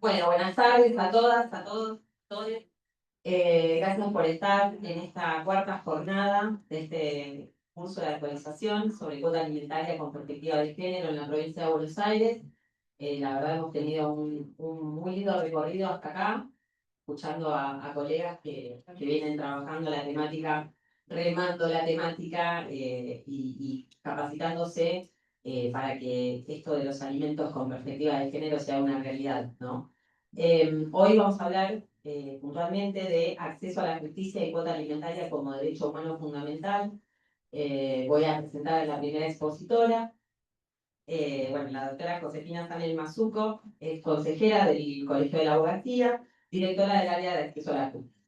Bueno, buenas tardes a todas, a todos, todos. Gracias por estar en esta cuarta jornada de este curso de actualización sobre cuota alimentaria con perspectiva de género en la provincia de Buenos Aires. La verdad hemos tenido un muy lindo recorrido hasta acá, escuchando a colegas que vienen trabajando la temática, remando la temática y capacitándose para que esto de los alimentos con perspectiva de género sea una realidad, ¿no? Hoy vamos a hablar puntualmente de acceso a la justicia y cuota alimentaria como derecho humano fundamental. Voy a presentar a la primera expositora. Bueno, la doctora Josefina Sanel Mazuco es consejera del Colegio de la Abogacía, directora del área de acceso a la justicia.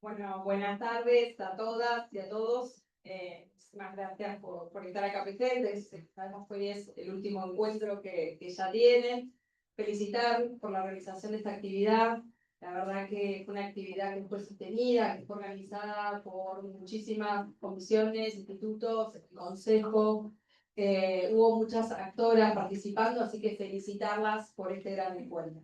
Bueno, buenas tardes a todas y a todos. Muchísimas gracias por estar acá presentes. Sabemos que hoy es el último encuentro que ya tienen. Felicitar por la realización de esta actividad. La verdad que fue una actividad que fue sostenida, que fue organizada por muchísimas comisiones, institutos, consejo. Hubo muchas actoras participando, así que felicitarlas por este gran encuentro.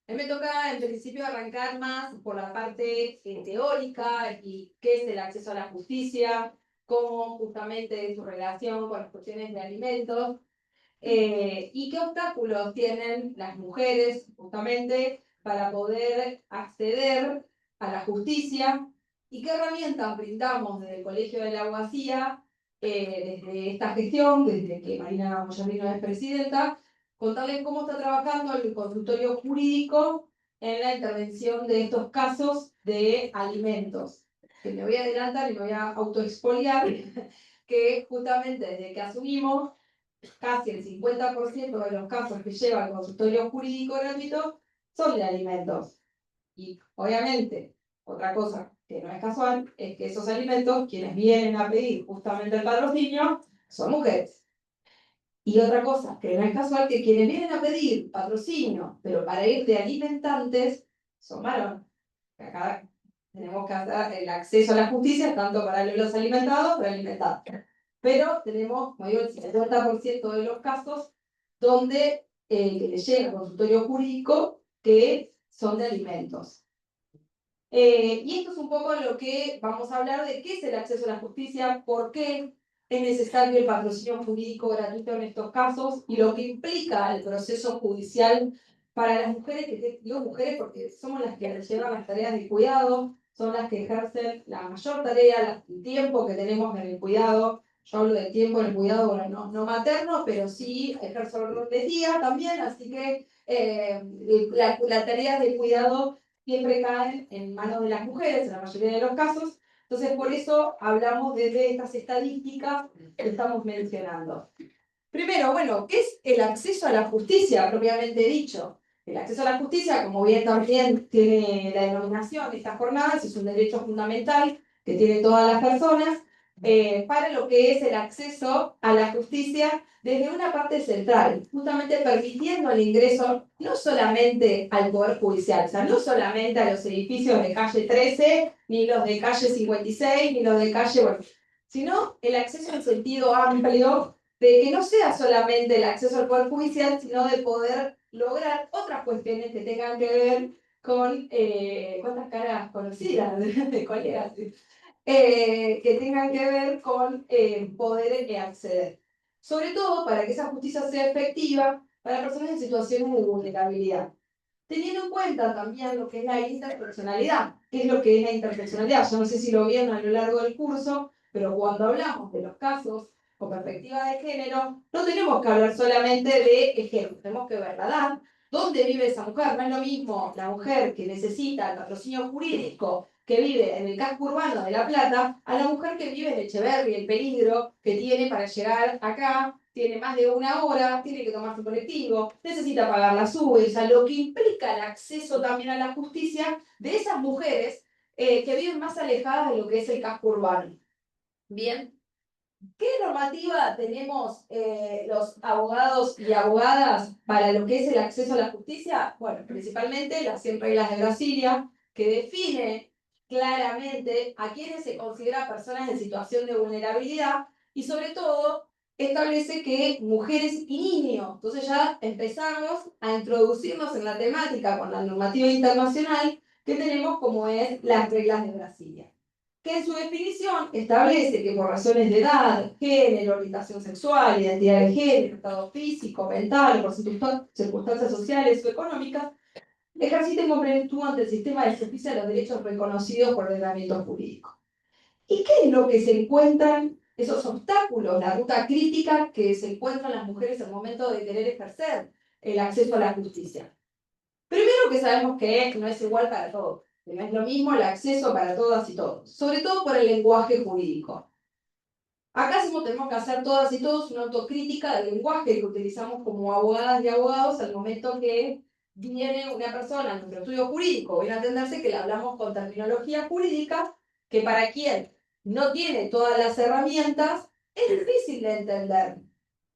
A mí me toca en principio arrancar más por la parte teórica y qué es el acceso a la justicia, cómo justamente es su relación con las cuestiones de alimentos y qué obstáculos tienen las mujeres justamente para poder acceder a la justicia y qué herramientas brindamos desde el Colegio de la Abogacía, desde esta gestión, desde que Marina Moyarrino es presidenta, contarles cómo está trabajando el consultorio jurídico en la intervención de estos casos de alimentos. Que me voy a adelantar y me voy a autoexpoliar, que justamente desde que asumimos, casi el 50% de los casos que lleva el consultorio jurídico gratuito son de alimentos. Y obviamente, otra cosa que no es casual es que esos alimentos, quienes vienen a pedir justamente el patrocinio, son mujeres. Y otra cosa que no es casual que quienes vienen a pedir patrocinio, pero para ir de alimentantes, son varones. Acá tenemos que hacer el acceso a la justicia tanto para los alimentados como para alimentados. Pero tenemos, como digo, el 50% de los casos donde que le llega al consultorio jurídico que son de alimentos. Y esto es un poco lo que vamos a hablar de qué es el acceso a la justicia, por qué es necesario el patrocinio jurídico gratuito en estos casos y lo que implica el proceso judicial para las mujeres, que digo mujeres porque somos las que llevan las tareas de cuidado, son las que ejercen la mayor tarea, el tiempo que tenemos en el cuidado. Yo hablo del tiempo en el cuidado, bueno, no materno, pero sí ejerzo el rol de tía también, así que la tarea de cuidado siempre caen en manos de las mujeres, en la mayoría de los casos. Entonces, por eso hablamos desde estas estadísticas que estamos mencionando. Primero, bueno, ¿qué es el acceso a la justicia, propiamente dicho? El acceso a la justicia, como bien también tiene la denominación de estas jornadas, es un derecho fundamental que tienen todas las personas para lo que es el acceso a la justicia desde una parte central, justamente permitiendo el ingreso no solamente al Poder Judicial, o sea, no solamente a los edificios de calle 13, ni los de calle 56, ni los de calle, bueno, sino el acceso en sentido amplio de que no sea solamente el acceso al Poder Judicial, sino de poder lograr otras cuestiones que tengan que ver con, ¿cuántas caras conocidas de colegas? Que tengan que ver con poder acceder. Sobre todo para que esa justicia sea efectiva para personas en situaciones de vulnerabilidad. Teniendo en cuenta también lo que es la interpersonalidad. ¿Qué es lo que es la interpersonalidad? Yo no sé si lo vieron a lo largo del curso, pero cuando hablamos de los casos con perspectiva de género, no tenemos que hablar solamente de ejemplos, tenemos que ver la edad, dónde vive esa mujer. No es lo mismo la mujer que necesita el patrocinio jurídico, que vive en el casco urbano de La Plata, a la mujer que vive en Echeverri, el peligro que tiene para llegar acá, tiene más de una hora, tiene que tomar su colectivo, necesita pagar la SUBE, o sea, lo que implica el acceso también a la justicia de esas mujeres que viven más alejadas de lo que es el casco urbano. Bien. ¿Qué normativa tenemos los abogados y abogadas para lo que es el acceso a la justicia? Bueno, principalmente las 100 reglas de Brasilia, que define claramente a quienes se considera personas en situación de vulnerabilidad y sobre todo establece que mujeres y niños, entonces ya empezamos a introducirnos en la temática con la normativa internacional que tenemos como es las reglas de Brasilia, que en su definición establece que por razones de edad, género, orientación sexual, identidad de género, estado físico, mental, por circunstancias sociales o económicas, ejerciten con plenitud ante el sistema de justicia de los derechos reconocidos por ordenamiento jurídico. ¿Y qué es lo que se encuentran esos obstáculos, la ruta crítica que se encuentran las mujeres al momento de querer ejercer el acceso a la justicia? Primero que sabemos que no es igual para todos, que no es lo mismo el acceso para todas y todos, sobre todo por el lenguaje jurídico. Acá tenemos que hacer todas y todos una autocrítica del lenguaje que utilizamos como abogadas y abogados al momento que viene una persona en nuestro estudio jurídico. Viene a entenderse que le hablamos con terminología jurídica que para quien no tiene todas las herramientas es difícil de entender.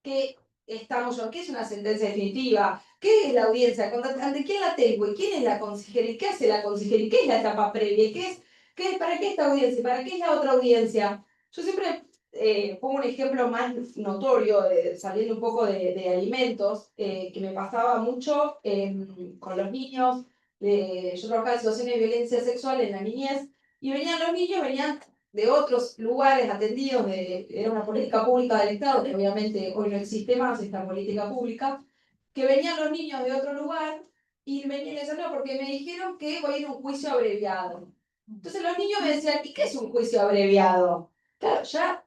¿Qué qué es una sentencia definitiva? ¿Qué es la audiencia? ¿Ante quién la tengo? ¿Y quién es la consejera? ¿Y qué hace la consejera? ¿Y qué es la etapa previa? ¿Para qué esta audiencia? ¿Para qué es la otra audiencia? Yo siempre pongo un ejemplo más notorio, saliendo un poco de alimentos, que me pasaba mucho con los niños. Yo trabajaba en situaciones de violencia sexual en la niñez, y venían los niños, venían de otros lugares atendidos, era una política pública del Estado, que obviamente hoy no existe más esta política pública, que venían los niños de otro lugar y venían y decían, no, porque me dijeron que voy a ir a un juicio abreviado. Entonces los niños me decían, ¿y qué es un juicio abreviado? Claro, ya,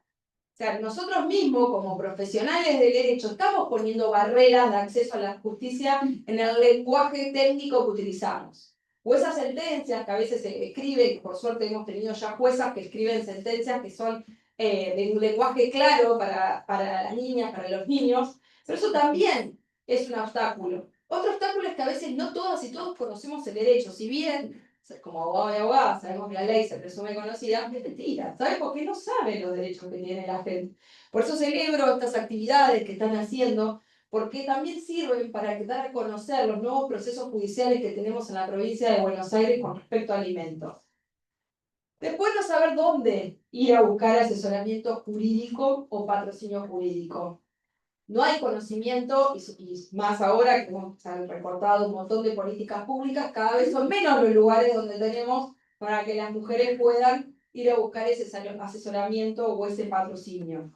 o sea, nosotros mismos como profesionales del derecho estamos poniendo barreras de acceso a la justicia en el lenguaje técnico que utilizamos. O esas sentencias que a veces se escriben, por suerte hemos tenido ya juezas que escriben sentencias que son de un lenguaje claro para las niñas, para los niños, pero eso también es un obstáculo. Otro obstáculo es que a veces no todas y todos conocemos el derecho, si bien como abogado y abogada sabemos que la ley se presume conocida, es mentira, sabemos que no saben los derechos que tiene la gente. Por eso celebro estas actividades que están haciendo, porque también sirven para dar a conocer los nuevos procesos judiciales que tenemos en la provincia de Buenos Aires con respecto a alimentos. Después no saber dónde ir a buscar asesoramiento jurídico o patrocinio jurídico. No hay conocimiento, y más ahora que hemos recortado un montón de políticas públicas, cada vez son menos los lugares donde tenemos para que las mujeres puedan ir a buscar ese asesoramiento o ese patrocinio.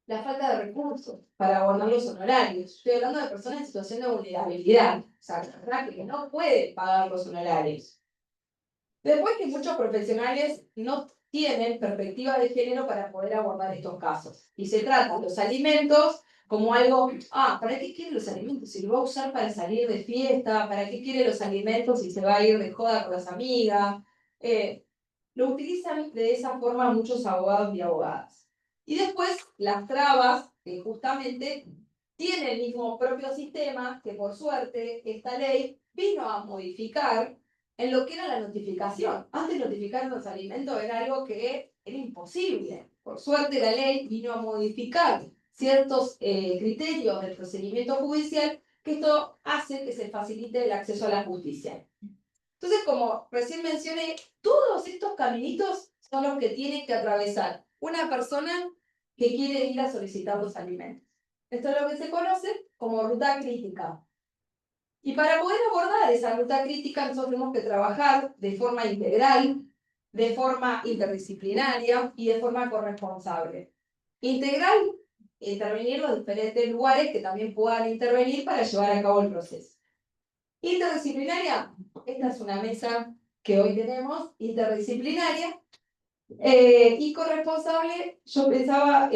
La falta de recursos para abordar los honorarios. Estoy hablando de personas en situación de vulnerabilidad, o sea, que no pueden pagar los honorarios. Después que muchos profesionales no tienen perspectiva de género para poder abordar estos casos. Y se trata los alimentos como algo, ¿para qué quiere los alimentos? Si lo va a usar para salir de fiesta, ¿para qué quiere los alimentos si se va a ir de joda con las amigas? Lo utilizan de esa forma muchos abogados y abogadas. Y después las trabas, que justamente tiene el mismo propio sistema, que por suerte esta ley vino a modificar en lo que era la notificación. Antes notificar los alimentos era algo que era imposible. Por suerte la ley vino a modificar ciertos criterios del procedimiento judicial, que esto hace que se facilite el acceso a la justicia. Entonces, como recién mencioné, todos estos caminitos son los que tiene que atravesar una persona que quiere ir a solicitar los alimentos. Esto es lo que se conoce como ruta crítica. Y para poder abordar esa ruta crítica, nosotros tenemos que trabajar de forma integral, de forma interdisciplinaria y de forma corresponsable. Integral, intervenir los diferentes lugares que también puedan intervenir para llevar a cabo el proceso. Interdisciplinaria, esta es una mesa que hoy tenemos, interdisciplinaria, y corresponsable, yo pensaba,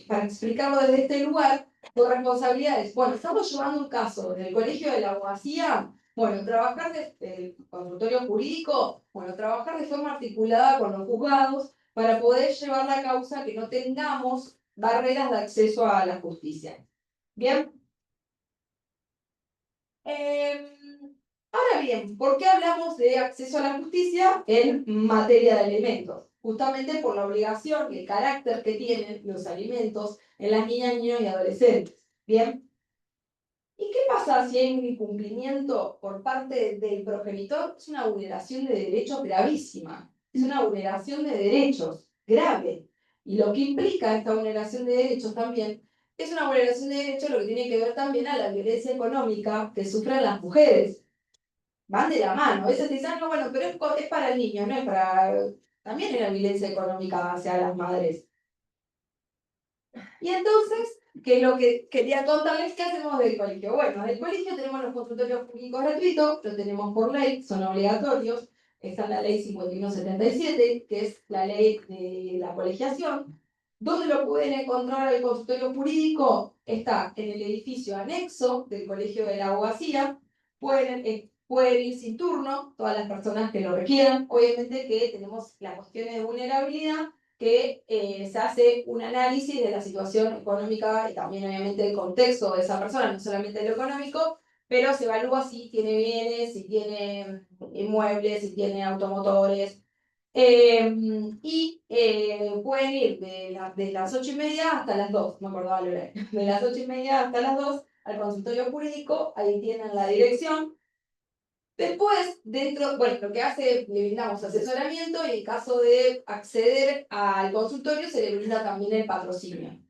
para explicarlo desde este lugar, corresponsabilidades. Bueno, estamos llevando un caso en el Colegio de la Abogacía, bueno, trabajar el consultorio jurídico, bueno, trabajar de forma articulada con los juzgados para poder llevar la causa que no tengamos barreras de acceso a la justicia. ¿Bien? Ahora bien, ¿por qué hablamos de acceso a la justicia en materia de alimentos? Justamente por la obligación y el carácter que tienen los alimentos en las niñas, niños y adolescentes. ¿Bien? ¿Y qué pasa si hay un incumplimiento por parte del progenitor? Es una vulneración de derechos gravísima. Es una vulneración de derechos grave. Y lo que implica esta vulneración de derechos también es una vulneración de derechos lo que tiene que ver también a la violencia económica que sufren las mujeres. Van de la mano. A veces te dicen, no, bueno, pero es para el niño, no es para... También es la violencia económica hacia las madres. Y entonces, ¿qué es lo que quería contarles? ¿Qué hacemos del colegio? Bueno, del colegio tenemos los consultorios públicos gratuitos, lo tenemos por ley, son obligatorios. Está en la ley 5177, que es la ley de la colegiación. ¿Dónde lo pueden encontrar el consultorio jurídico? Está en el edificio anexo del Colegio de la Abogacía. Pueden ir sin turno, todas las personas que lo requieran. Obviamente que tenemos las cuestiones de vulnerabilidad, que se hace un análisis de la situación económica y también obviamente el contexto de esa persona, no solamente lo económico, pero se evalúa si tiene bienes, si tiene inmuebles, si tiene automotores. Pueden ir de las 8:30 hasta las 2, me acordaba el horario, de las 8:30 hasta las 2 al consultorio jurídico, ahí tienen la dirección. Después, bueno, lo que hace, le brindamos asesoramiento y en caso de acceder al consultorio se le brinda también el patrocinio.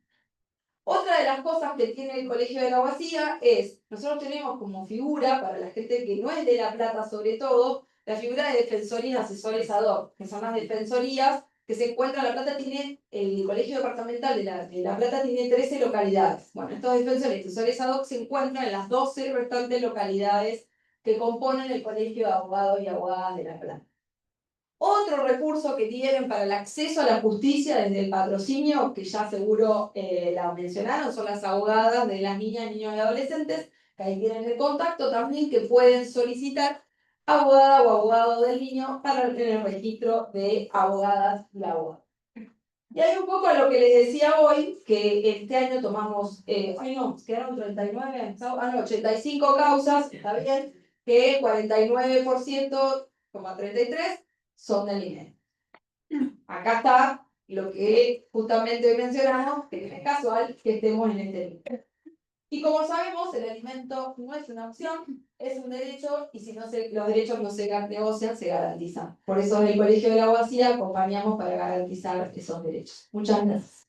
Otra de las cosas que tiene el Colegio de la Abogacía es, nosotros tenemos como figura, para la gente que no es de La Plata sobre todo, la figura de defensorías y asesores ad hoc, que son las defensorías que se encuentran, La Plata tiene, el Colegio Departamental de la Plata tiene 13 localidades. Bueno, estos defensores y asesores ad hoc se encuentran en las 12 restantes localidades que componen el Colegio de Abogados y Abogadas de La Plata. Otro recurso que tienen para el acceso a la justicia desde el patrocinio, que ya seguro la mencionaron, son las abogadas de las niñas, niños y adolescentes, que ahí tienen el contacto también, que pueden solicitar abogada o abogado del niño para tener el registro de abogadas y abogados. Y hay un poco a lo que les decía hoy, que este año tomamos, quedaron 39, no, 85 causas, está bien, que 49,33% son del INE. Acá está lo que justamente hoy mencionamos, que no es casual que estemos en este nivel. Y como sabemos, el alimento no es una opción, es un derecho, y si no los derechos no se negocian, se garantizan. Por eso en el Colegio de la Abogacía acompañamos para garantizar esos derechos. Muchas gracias.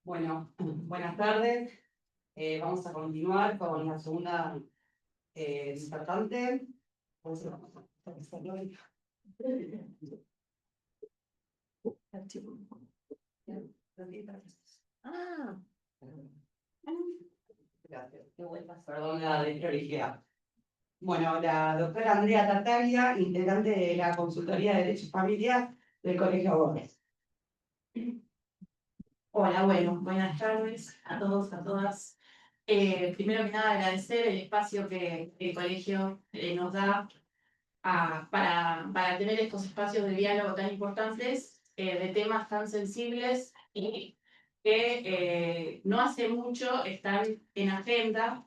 Bueno, buenas tardes. Vamos a continuar con la segunda disertante. Perdón la desprolijidad. Bueno, la doctora Andrea Tartaglia, integrante de la Consultoría de Derecho y Familia del Colegio Gómez. Hola, bueno, buenas tardes a todos, a todas. Primero que nada, agradecer el espacio que el colegio nos da para tener estos espacios de diálogo tan importantes, de temas tan sensibles y que no hace mucho están en agenda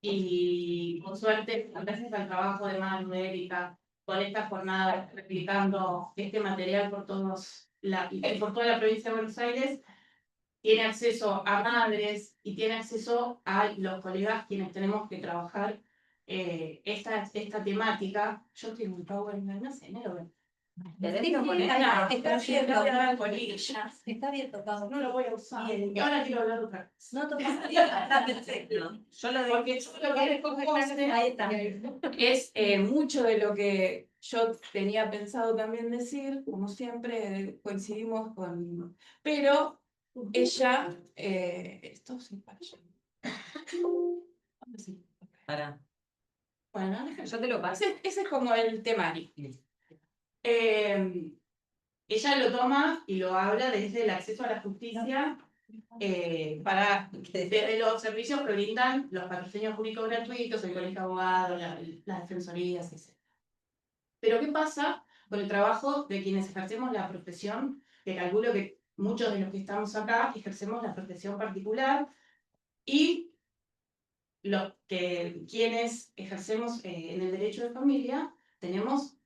y con suerte, gracias al trabajo de Manu, de Erika, con esta jornada replicando este material por por toda la provincia de Buenos Aires, tiene acceso a madres y tiene acceso a los colegas quienes tenemos que trabajar esta temática. Yo estoy muy power, no sé, no lo veo. Está bien tocado. No lo voy a usar. Y ahora quiero hablar de otra cosa. No tocas bien, está perfecto. Porque yo lo que les propuse es mucho de lo que yo tenía pensado también decir, como siempre coincidimos con... Pero ella... esto sí, para allá. Para. Bueno, Yo te lo paso. ese es como el temario. Ella lo toma y lo habla desde el acceso a la justicia desde los servicios que brindan los patrocinios públicos gratuitos, el colegio de abogados, las defensorías, etc. Pero ¿qué pasa con el trabajo de quienes ejercemos la profesión? Que calculo que muchos de los que estamos acá ejercemos la profesión particular y quienes ejercemos en el derecho de familia tenemos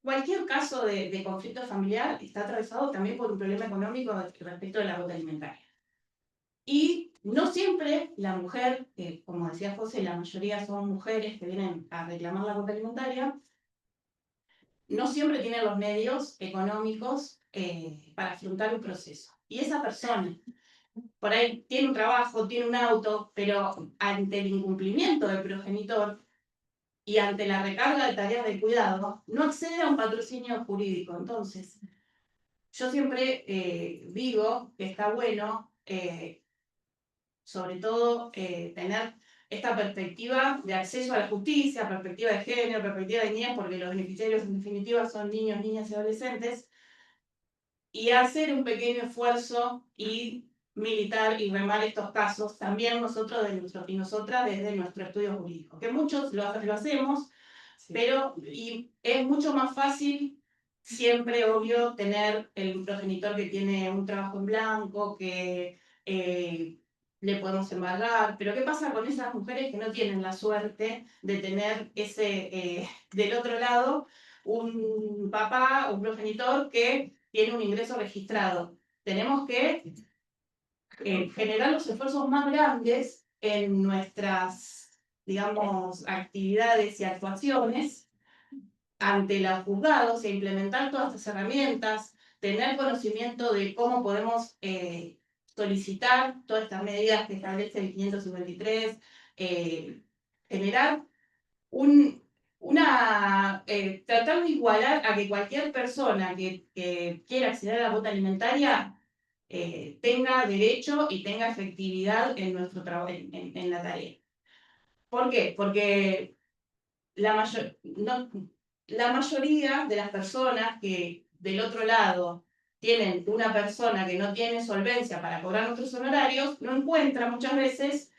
cualquier caso de conflicto familiar está atravesado también por un problema económico respecto de la ruta alimentaria. Y no siempre la mujer, que como decía José, la mayoría son mujeres que vienen a reclamar la cuota alimentaria, no siempre tiene los medios económicos para afrontar un proceso. Y esa persona, por ahí tiene un trabajo, tiene un auto, pero ante el incumplimiento del progenitor y ante la recarga de tareas de cuidado, no accede a un patrocinio jurídico. Entonces, yo siempre digo que está bueno, sobre todo, tener esta perspectiva de acceso a la justicia, perspectiva de género, perspectiva de niñez, porque los beneficiarios en definitiva son niños, niñas y adolescentes, y hacer un pequeño esfuerzo y militar y remar estos casos, también nosotros y nosotras desde nuestro estudio jurídico, que muchos lo hacemos, pero y es mucho más fácil siempre, obvio, tener el progenitor que tiene un trabajo en blanco, que le podemos embargar, pero ¿qué pasa con esas mujeres que no tienen la suerte de tener del otro lado, un papá, un progenitor que tiene un ingreso registrado? Tenemos que generar los esfuerzos más grandes en nuestras, digamos, actividades y actuaciones ante los juzgados e implementar todas estas herramientas, tener conocimiento de cómo podemos solicitar todas estas medidas que establece el 553, generar tratar de igualar a que cualquier persona que quiera acceder a la cuota alimentaria tenga derecho y tenga efectividad en nuestro trabajo, en la tarea. ¿Por qué? Porque la mayoría de las personas que del otro lado tienen una persona que no tiene solvencia para cobrar nuestros honorarios, no encuentran muchas veces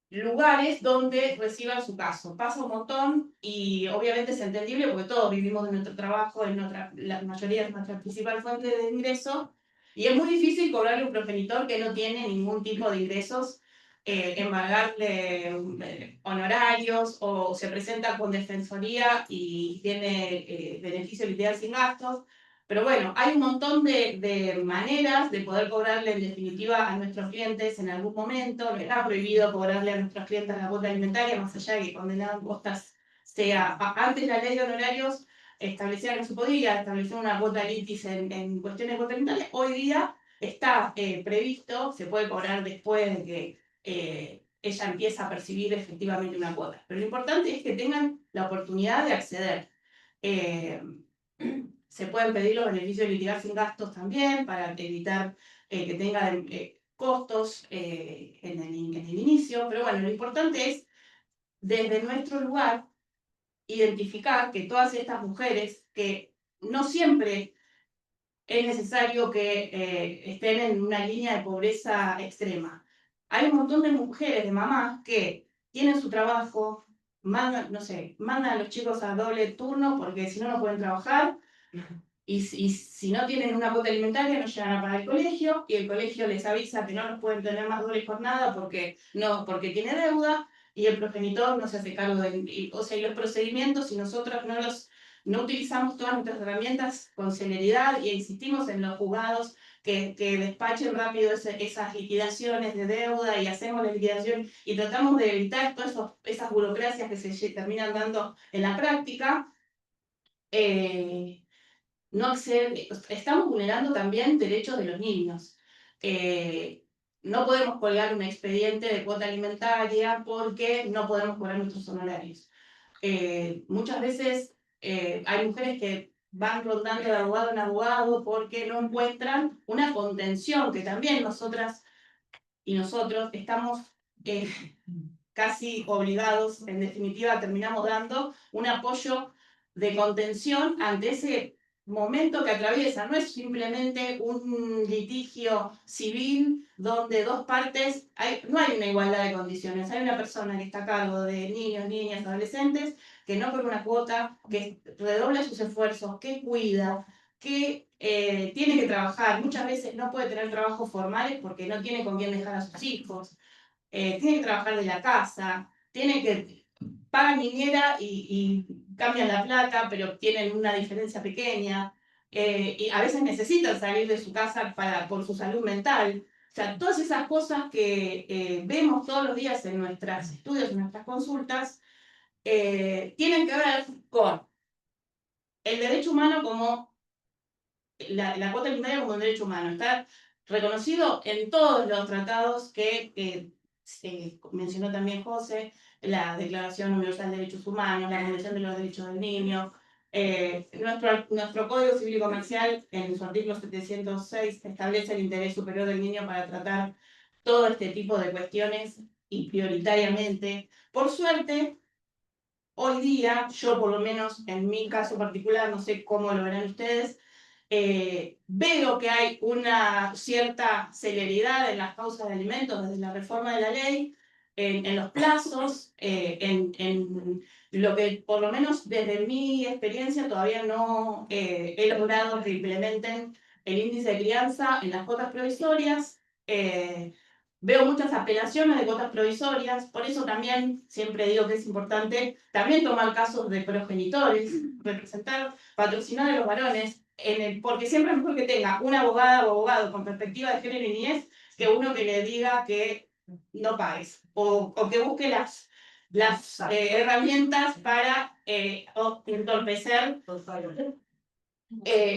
lugares donde reciban su caso. Pasa un montón y obviamente es entendible porque todos vivimos de nuestro trabajo, la mayoría es nuestra principal fuente de ingreso, y es muy difícil cobrarle a un progenitor que no tiene ningún tipo de ingresos, embargarle honorarios, o se presenta con defensoría y tiene beneficio literal sin gastos. Pero bueno, hay un montón de maneras de poder cobrarle en definitiva a nuestros clientes en algún momento. No está prohibido cobrarle a nuestros clientes la cuota alimentaria, más allá de que condenaban costas sea. Antes la ley de honorarios establecía que no se podía establecer una cuota litis en cuestiones de cuota alimentaria. Hoy día está previsto, se puede cobrar después de que ella empieza a percibir efectivamente una cuota. Pero lo importante es que tengan la oportunidad de acceder. Se pueden pedir los beneficios de litigar sin gastos también para evitar que tengan costos en el inicio. Pero bueno, lo importante es, desde nuestro lugar, identificar que todas estas mujeres, que no siempre es necesario que estén en una línea de pobreza extrema. Hay un montón de mujeres, de mamás, que tienen su trabajo, mandan, no sé, mandan a los chicos a doble turno porque si no, no pueden trabajar. Y si no tienen una cuota alimentaria, no llegan a pagar el colegio, y el colegio les avisa que no los pueden tener más doble jornada porque tiene deuda, y el progenitor no se hace cargo o sea, y los procedimientos, si nosotros no utilizamos todas nuestras herramientas con celeridad e insistimos en los juzgados que despachen rápido esas liquidaciones de deuda, y hacemos la liquidación y tratamos de evitar todas esas burocracias que se terminan dando en la práctica, no estamos vulnerando también derechos de los niños. No podemos colgar un expediente de cuota alimentaria porque no podemos cobrar nuestros honorarios. Muchas veces hay mujeres que van rondando de abogado en abogado porque no encuentran una contención, que también nosotras y nosotros estamos casi obligados, en definitiva terminamos dando un apoyo de contención ante ese momento que atraviesa. No es simplemente un litigio civil donde dos partes, no hay una igualdad de condiciones. Hay una persona que está a cargo de niños, niñas, adolescentes, que no por una cuota, que redobla sus esfuerzos, que cuida, que tiene que trabajar. Muchas veces no puede tener trabajos formales porque no tiene con quién dejar a sus hijos. Tiene que trabajar de la casa, tiene que pagan niñera y cambian la plata, pero tienen una diferencia pequeña, y a veces necesitan salir de su casa por su salud mental. O sea, todas esas cosas que vemos todos los días en nuestros estudios, en nuestras consultas, tienen que ver con el derecho humano como la cuota alimentaria como un derecho humano. Está reconocido en todos los tratados que mencionó también José, la Declaración Universal de Derechos Humanos, la Convención de los Derechos del Niño. Nuestro Código Civil y Comercial, en su artículo 706, establece el interés superior del niño para tratar todo este tipo de cuestiones y prioritariamente. Por suerte, hoy día, yo por lo menos en mi caso particular, no sé cómo lo verán ustedes, veo que hay una cierta celeridad en las causas de alimentos desde la reforma de la ley, en los plazos, en lo que por lo menos desde mi experiencia todavía no he logrado que implementen el índice de crianza en las cuotas provisorias. Veo muchas apelaciones de cuotas provisorias, por eso también siempre digo que es importante también tomar casos de progenitores, representar, patrocinar a los varones, porque siempre es mejor que tenga una abogada o abogado con perspectiva de género y niñez que uno que le diga que no pagues o que busque las herramientas para entorpecer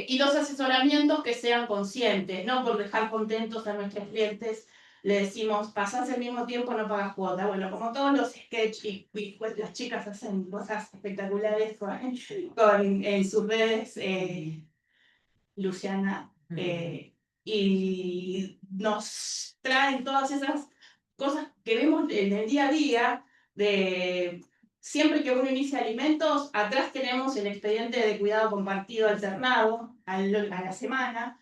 y los asesoramientos que sean conscientes, no por dejar contentos a nuestros clientes. Le decimos, pasás el mismo tiempo, no pagas cuota. Bueno, como todos los sketches y pues, las chicas hacen cosas espectaculares en sus redes, Luciana, y nos traen todas esas cosas que vemos en el día a día, de siempre que uno inicia alimentos, atrás tenemos el expediente de cuidado compartido alternado a la semana,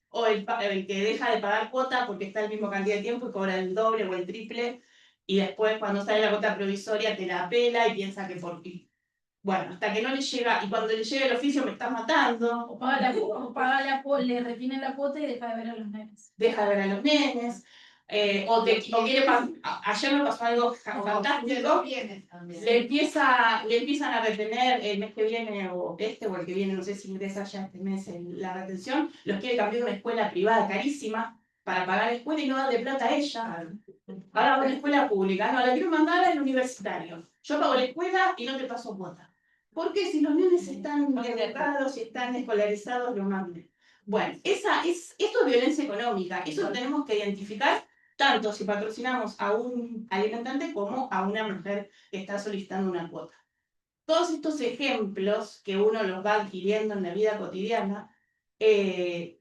o el que deja de pagar cuota porque está el mismo cantidad de tiempo y cobra el doble o el triple, y después cuando sale la cuota provisoria te la apela y piensa que por ti. Bueno, hasta que no le llega, y cuando le llega el oficio me está matando. O le retienen la cuota y deja de ver a los nenes. Deja de ver a los nenes. O quiere ayer me pasó algo fantástico. Le empiezan a retener el mes que viene, o el que viene, no sé si ingresa ya este mes en la retención. Los quiere cambiar a una escuela privada carísima para pagar la escuela y no darle plata a ella. Ahora va a una escuela pública. No, la quiero mandar al universitario. Yo pago la escuela y no te paso cuota. Porque si los nenes están educados y están escolarizados, lo manden. Bueno, esto es violencia económica. Eso lo tenemos que identificar tanto si patrocinamos a un alimentante como a una mujer que está solicitando una cuota. Todos estos ejemplos que uno los va adquiriendo en la vida cotidiana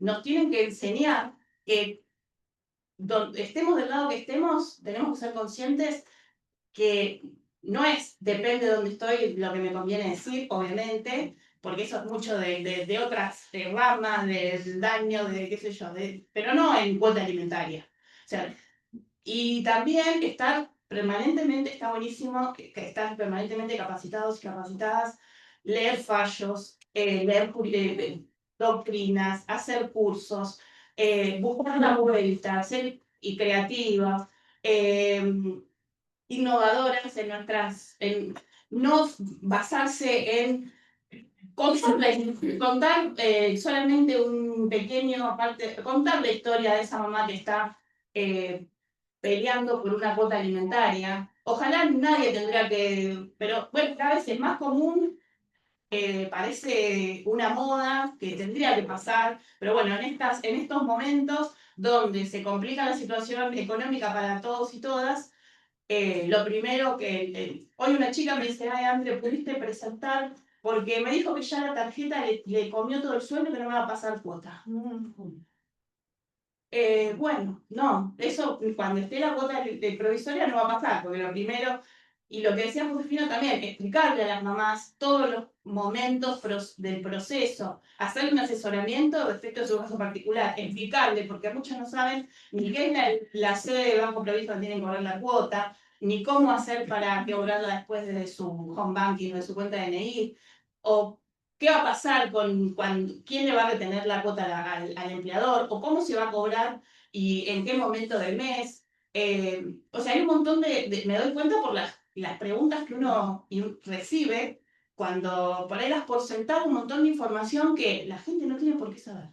nos tienen que enseñar que donde estemos del lado que estemos, tenemos que ser conscientes que no es, depende de dónde estoy, lo que me conviene decir, obviamente, porque eso es mucho de otras ramas, del daño, de qué sé yo, pero no en cuota alimentaria. O sea, y también estar permanentemente, está buenísimo, que estar permanentemente capacitados y capacitadas, leer fallos, leer doctrinas, hacer cursos, buscar la vuelta, ser y creativas. Innovadoras no basarse en contar solamente un pequeño parte, contar la historia de esa mamá que está peleando por una cuota alimentaria. Ojalá nadie tendría que, pero bueno, cada vez es más común, parece una moda que tendría que pasar, pero bueno, en estos momentos donde se complica la situación económica para todos y todas, lo primero que hoy una chica me dice, ay, André, ¿pudiste presentar? Porque me dijo que ya la tarjeta le comió todo el sueldo y que no me va a pasar cuota. Bueno, no, eso cuando esté la cuota de provisoria no va a pasar, porque lo primero, y lo que decía Josefina también, explicarle a las mamás todos los momentos del proceso, hacerle un asesoramiento respecto a su caso particular, explicarle, porque muchos no saben ni qué es la sede de Banco Provincia donde tienen que cobrar la cuota, ni cómo hacer para cobrarla después desde su home banking o de su cuenta de DNI, o qué va a pasar quién le va a retener la cuota al empleador, o cómo se va a cobrar y en qué momento del mes. O sea, hay un montón me doy cuenta por las preguntas que uno recibe, cuando por ahí das por sentado un montón de información que la gente no tiene por qué saber.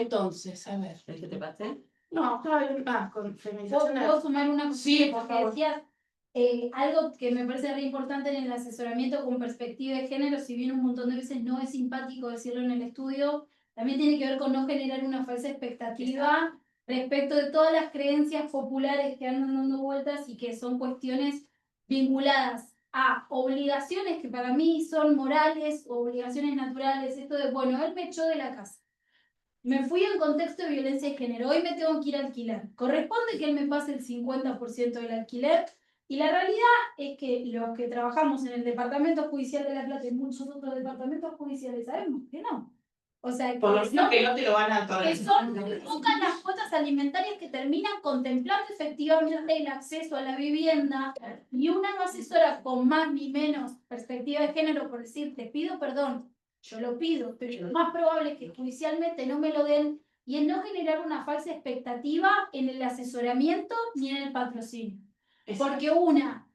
Entonces, a ver. ¿El que te pasé? No, estaba bien. Con feminización. ¿Puedo sumar una cosa? Sí, por Porque favor. decías, algo que me parece re importante en el asesoramiento con perspectiva de género, si bien un montón de veces no es simpático decirlo en el estudio, también tiene que ver con no generar una falsa expectativa respecto de todas las creencias populares que andan dando vueltas y que son cuestiones vinculadas a obligaciones que para mí son morales o obligaciones naturales. Esto de, bueno, él me echó de la casa. Me fui en contexto de violencia de género, hoy me tengo que ir a alquilar. Corresponde que él me pase el 50% del alquiler y la realidad es que los que trabajamos en el Departamento Judicial de La Plata y muchos otros departamentos judiciales sabemos que no. O sea, Por lo que menos son, que no te lo van a otorgar. que son pocas las cuotas alimentarias que terminan contemplando efectivamente el acceso a la vivienda y una no asesora con más ni menos perspectiva de género por decir, te pido perdón, yo lo pido, pero lo más probable es que judicialmente no me lo den y en no generar una falsa expectativa en el asesoramiento ni en el patrocinio. Porque una,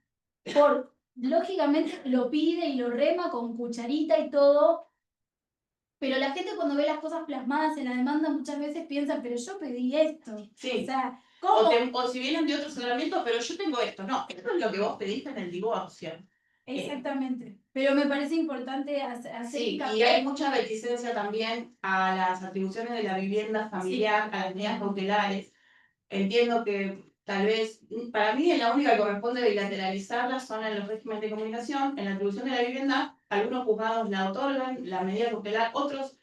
lógicamente lo pide y lo rema con cucharita y todo, pero la gente cuando ve las cosas plasmadas en la demanda muchas veces piensa, pero yo pedí esto. Sí. O sea, O, ¿cómo? o si vienen de otro asesoramiento, pero yo tengo esto. No, esto es lo que vos pediste en el divorcio. Exactamente. Pero me parece importante hacer Sí, y hincapié. hay mucha reticencia también a las atribuciones de la vivienda familiar, a las medidas cautelares. Entiendo que tal vez, para mí la única que corresponde bilateralizarlas son en los regímenes de comunicación, en la atribución de la vivienda, algunos juzgados la otorgan, la medida cautelar, otros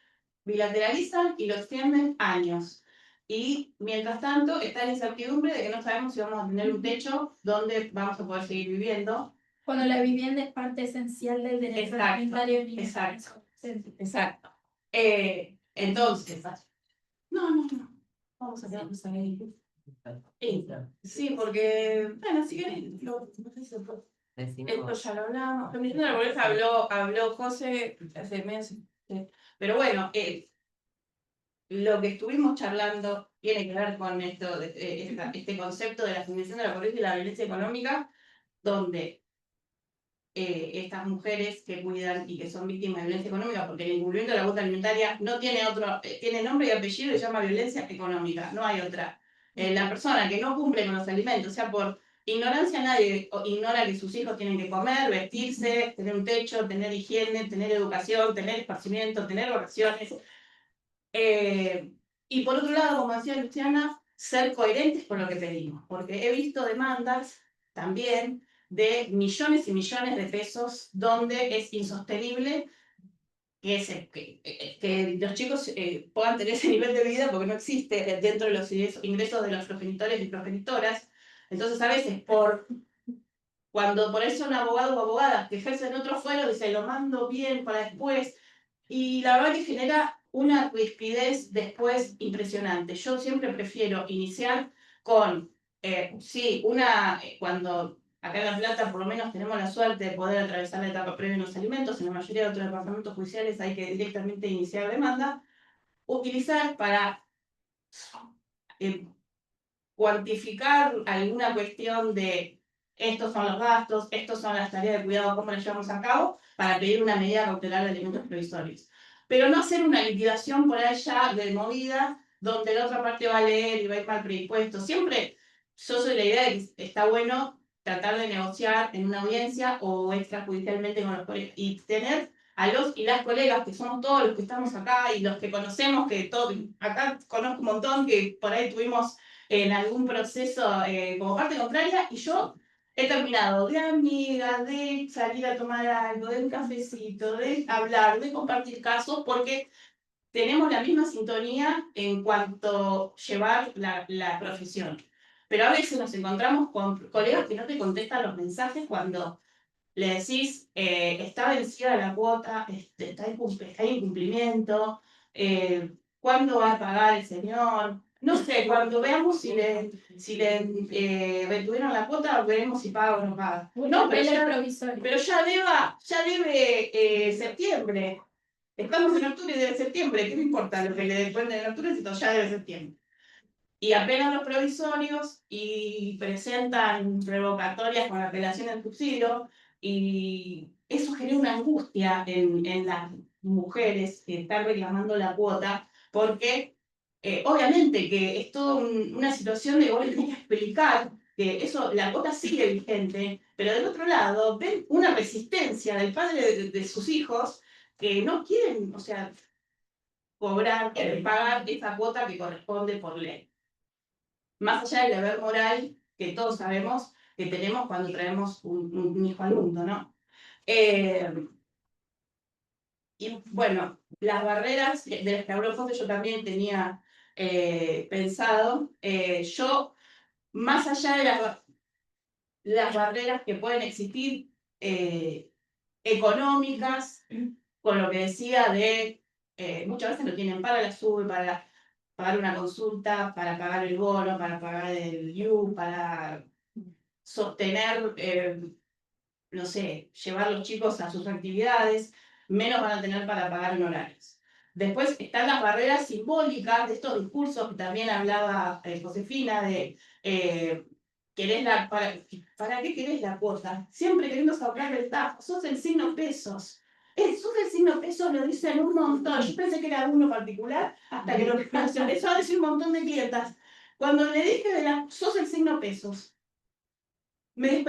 bilateralizan y lo extienden años. Y mientras tanto está la incertidumbre de que no sabemos si vamos a tener un techo donde vamos a poder seguir viviendo. Cuando la vivienda es parte esencial del derecho Exacto, alimentario universal. exacto. Sí. Exacto. Entonces, no. Vamos a quedarnos ahí. Sí, porque, bueno, si querés, esto ya lo hablamos. Feminicidio de la pobreza habló José hace meses. Pero bueno, lo que estuvimos charlando tiene que ver con esto, este concepto de la feminización de la pobreza y la violencia económica, donde estas mujeres que cuidan y que son víctimas de violencia económica, porque el incumplimiento de la cuota alimentaria no tiene otro, tiene nombre y apellido y se llama violencia económica, no hay otra. La persona que no cumple con los alimentos, o sea, por ignorancia nadie ignora que sus hijos tienen que comer, vestirse, tener un techo, tener higiene, tener educación, tener esparcimiento, tener vacaciones. Y por otro lado, como decía Luciana, ser coherentes con lo que pedimos, porque he visto demandas también de millones y millones de pesos donde es insostenible que los chicos puedan tener ese nivel de vida porque no existe dentro de los ingresos de los progenitores y progenitoras. Entonces, a veces, cuando por eso son abogados o abogadas que ejercen otro fuero, dice, lo mando bien para después, y la verdad que genera una rispidez después impresionante. Yo siempre prefiero iniciar con, cuando acá en La Plata por lo menos tenemos la suerte de poder atravesar la etapa previa en los alimentos, en la mayoría de otros departamentos judiciales hay que directamente iniciar demanda, utilizar para cuantificar alguna cuestión de estos son los gastos, estos son las tareas de cuidado, cómo las llevamos a cabo, para pedir una medida cautelar de alimentos provisorios. Pero no hacer una liquidación por allá de movida, donde la otra parte va a leer y va a ir mal predispuesto. Siempre yo soy la idea de que está bueno tratar de negociar en una audiencia o extrajudicialmente con los colegas y tener a los y las colegas, que somos todos los que estamos acá y los que conocemos, que todos, acá conozco un montón que por ahí tuvimos en algún proceso como parte contraria, y yo he terminado de amiga, de salir a tomar algo, de un cafecito, de hablar, de compartir casos, porque tenemos la misma sintonía en cuanto a llevar la profesión. Pero a veces nos encontramos con colegas que no te contestan los mensajes cuando le decís, está vencida la cuota, está en incumplimiento, ¿cuándo va a pagar el señor? No sé, cuando veamos si le retuvieron la cuota, veremos si paga o no paga. No, pero ya debe septiembre. Estamos en octubre y debe septiembre. ¿Qué me importa lo que le descuenten en octubre si ya debe septiembre? Y apenas los provisorios y presentan revocatorias con apelación al subsidio, y eso genera una angustia en las mujeres que están reclamando la cuota, porque obviamente que es toda una situación de que vos le tenés que explicar que eso, la cuota sigue vigente, pero del otro lado ven una resistencia del padre de sus hijos que no quieren, o sea, cobrar, pagar esa cuota que corresponde por ley. Más allá del deber moral que todos sabemos que tenemos cuando traemos un hijo al mundo, ¿no? Y bueno, las barreras de las que habló José yo también tenía pensado. Yo, más allá de las barreras que pueden existir económicas, con lo que decía de muchas veces lo tienen para la SUBE, para pagar una consulta, para pagar el bono, para pagar el IU, para sostener, no sé, llevar a los chicos a sus actividades, menos van a tener para pagar honorarios. Después están las barreras simbólicas de estos discursos que también hablaba Josefina, de ¿para qué querés la cuota? Siempre queriendo sacar el tajo, sos el signo pesos. Sos el signo pesos, lo dicen un montón. Yo pensé que era uno particular, hasta que lo empezó a decir un montón de clientas. Cuando le dije sos el signo pesos, me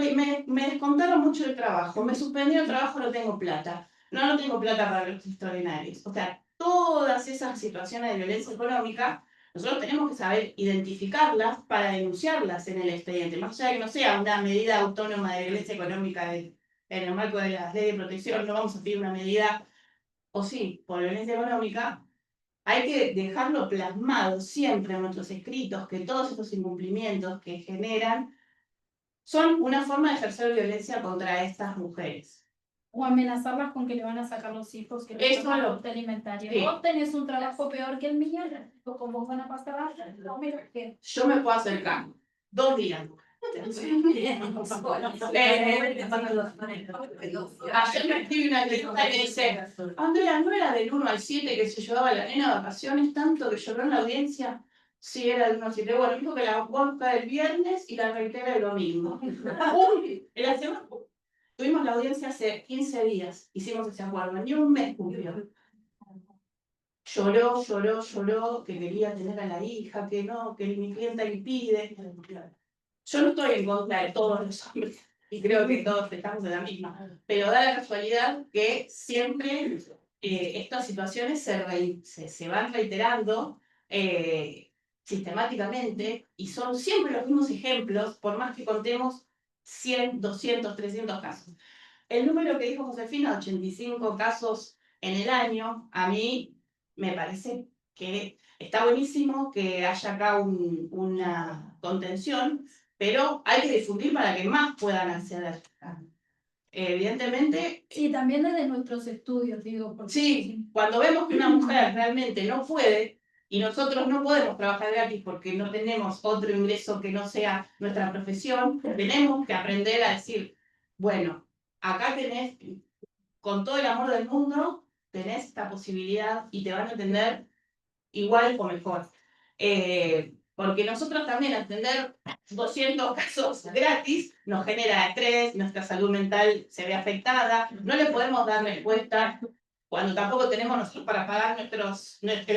descontaron mucho el trabajo, me suspendió el trabajo, no tengo plata. No tengo plata para los extraordinarios. O sea, todas esas situaciones de violencia económica, nosotros tenemos que saber identificarlas para denunciarlas en el expediente. Más allá de que no sea una medida autónoma de violencia económica en el marco de las leyes de protección, no vamos a pedir una medida, o sí, por violencia económica, hay que dejarlo plasmado siempre en nuestros escritos, que todos estos incumplimientos que generan son una forma de ejercer violencia contra estas mujeres. O amenazarlas con que le van a sacar los hijos que les Eso toca la lo- cuota alimentaria. sí. Vos tenés un trabajo peor que el mío, o con vos van a pasar no, mira que Yo me puedo acercar 2 días. Ayer me escribe una clienta que dice, Andrea, ¿no era del 1 al 7 que se llevaba la nena de vacaciones tanto que lloró en la audiencia? Sí, era del 1 al 7. Bueno, dijo que la busca el viernes y la reitera el domingo. En la semana, tuvimos la audiencia hace 15 días, hicimos ese acuerdo, ni un mes cumplió. Lloró, que quería tener a la hija, que no, que mi clienta le pide. Yo no estoy en contra de todos los hombres, y creo que todos estamos en la misma, pero da la casualidad que siempre estas situaciones se van reiterando sistemáticamente y son siempre los mismos ejemplos, por más que contemos 100, 200, 300 casos. El número que dijo Josefina, 85 casos en el año, a mí me parece que está buenísimo que haya acá una contención, pero hay que difundir para que más puedan acceder. Evidentemente, sí, también desde nuestros estudios, digo, porque sí, cuando vemos que una mujer realmente no puede y nosotros no podemos trabajar gratis porque no tenemos otro ingreso que no sea nuestra profesión, tenemos que aprender a decir, bueno, acá tenés, con todo el amor del mundo, tenés esta posibilidad y te van a entender igual o mejor. Porque nosotros también atender 200 casos gratis nos genera estrés, nuestra salud mental se ve afectada, no le podemos dar respuesta cuando tampoco tenemos nosotros para pagar la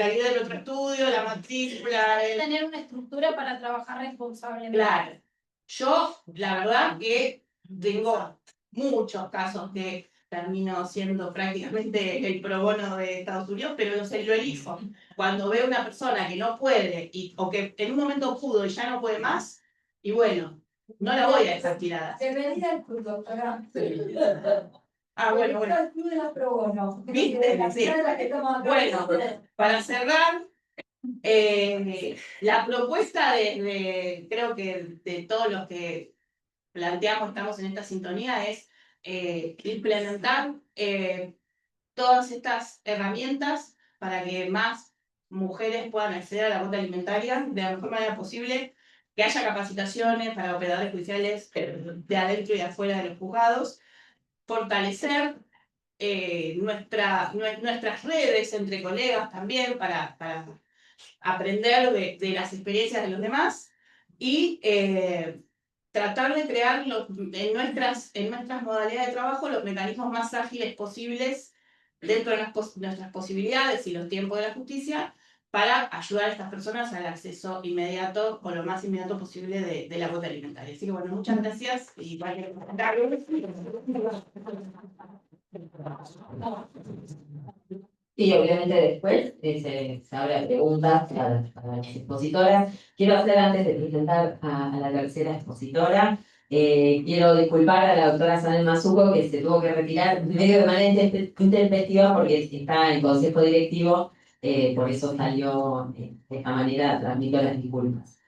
vida de nuestro estudio, la matrícula. tener una estructura para trabajar responsablemente. Claro. Yo, la verdad que tengo muchos casos que termino siendo prácticamente el pro bono de Estados Unidos, pero no sé, lo elijo. Cuando veo una persona que no puede o que en un momento pudo y ya no puede más, y bueno, no la voy a dejar tirada. Bienvenida al club, doctora. Ah, bueno. El club de la pro bono. ¿Viste? Sí. Bueno, para cerrar, la propuesta creo que de todos los que planteamos, estamos en esta sintonía, es implementar todas estas herramientas para que más mujeres puedan acceder a la cuota alimentaria de la mejor manera posible, que haya capacitaciones para operadores judiciales de adentro y de afuera de los juzgados, fortalecer nuestras redes entre colegas también para aprender de las experiencias de los demás y tratar de crear en nuestras modalidades de trabajo los mecanismos más ágiles posibles dentro de nuestras posibilidades y los tiempos de la justicia para ayudar a estas personas al acceso inmediato o lo más inmediato posible de la cuota alimentaria. Así que bueno, muchas gracias y cualquier comentario. Y obviamente después se abre preguntas para las expositoras. Quiero hacer antes de presentar a la tercera expositora, quiero disculpar a la doctora Sanel Mazuco que se tuvo que retirar medio de manera intempestiva porque está en consejo directivo, por eso salió de esta manera, transmito las disculpas.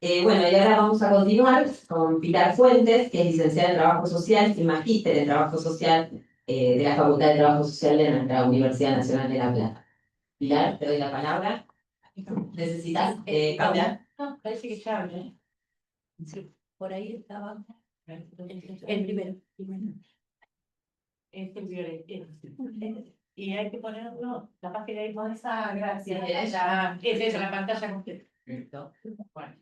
Bueno, y ahora vamos a continuar con Pilar Fuentes, que es licenciada en Trabajo Social y magíster en Trabajo Social de la Facultad de Trabajo Social de nuestra Universidad Nacional de La Plata. Pilar, te doy la palabra. ¿Necesitas hablar? No, parece que ya hablé. Sí, por ahí estaba. El primero. Este primero. Y hay que ponerlo, capaz que ahí pones gracias. Es eso, la pantalla completa. Bueno,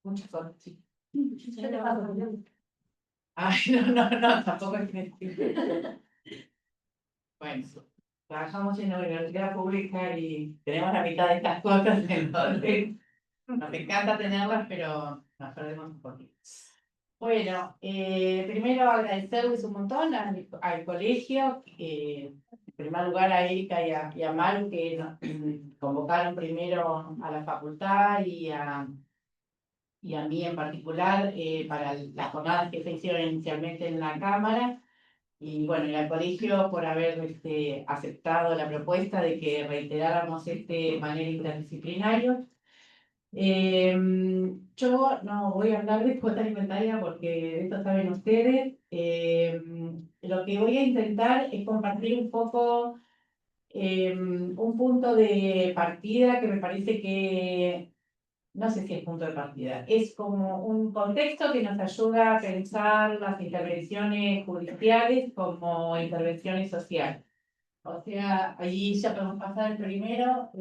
muchas cosas, sí. Yo le paso. Ay, no, tampoco es que... Bueno, trabajamos en la universidad pública y tenemos la mitad de estas cosas, entonces nos encanta tenerlas, pero nos perdemos un poquito. Bueno, primero agradecerles un montón al colegio, en primer lugar a Erika y a Maru, que nos convocaron primero a la facultad y a mí en particular para las jornadas que se hicieron inicialmente en la Cámara. Y bueno, y al colegio por haber aceptado la propuesta de que reiteráramos de manera interdisciplinaria. Yo no voy a hablar de cuota alimentaria porque esto saben ustedes. Lo que voy a intentar es compartir un poco un punto de partida que me parece que, no sé si es punto de partida, es como un contexto que nos ayuda a pensar las intervenciones judiciales como intervenciones sociales. O sea, allí ya podemos pasar el primero.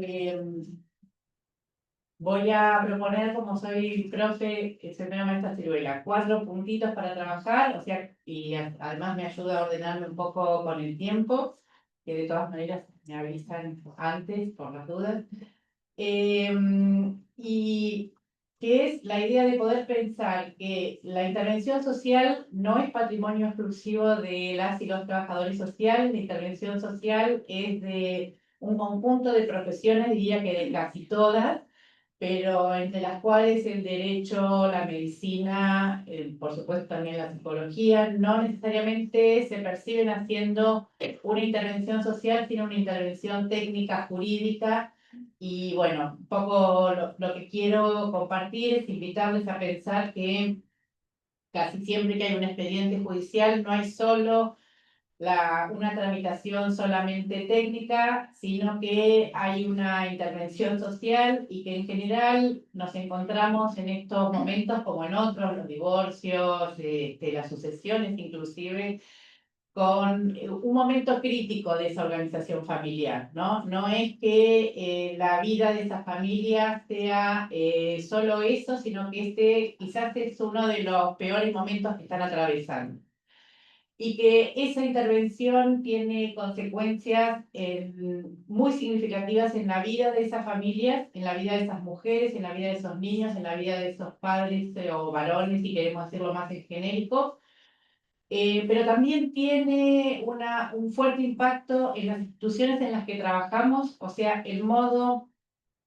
Voy a proponer, como soy profe, soy medio maestra ciruela, 4 puntitos para trabajar, o sea, y además me ayuda a ordenarme un poco con el tiempo, que de todas maneras me avisan antes por las dudas. Y que es la idea de poder pensar que la intervención social no es patrimonio exclusivo de las y los trabajadores sociales, la intervención social es de un conjunto de profesiones, diría que de casi todas, pero entre las cuales el derecho, la medicina, por supuesto también la psicología, no necesariamente se perciben haciendo una intervención social, sino una intervención técnica, jurídica. Y bueno, un poco lo que quiero compartir es invitarles a pensar que casi siempre que hay un expediente judicial no hay solo una tramitación solamente técnica, sino que hay una intervención social y que en general nos encontramos en estos momentos, como en otros, los divorcios, las sucesiones inclusive, con un momento crítico de esa organización familiar, ¿no? No es que la vida de esas familias sea solo eso, sino que este quizás es uno de los peores momentos que están atravesando. Y que esa intervención tiene consecuencias muy significativas en la vida de esas familias, en la vida de esas mujeres, en la vida de esos niños, en la vida de esos padres o varones, si queremos decirlo más en genérico, pero también tiene un fuerte impacto en las instituciones en las que trabajamos, o sea, el modo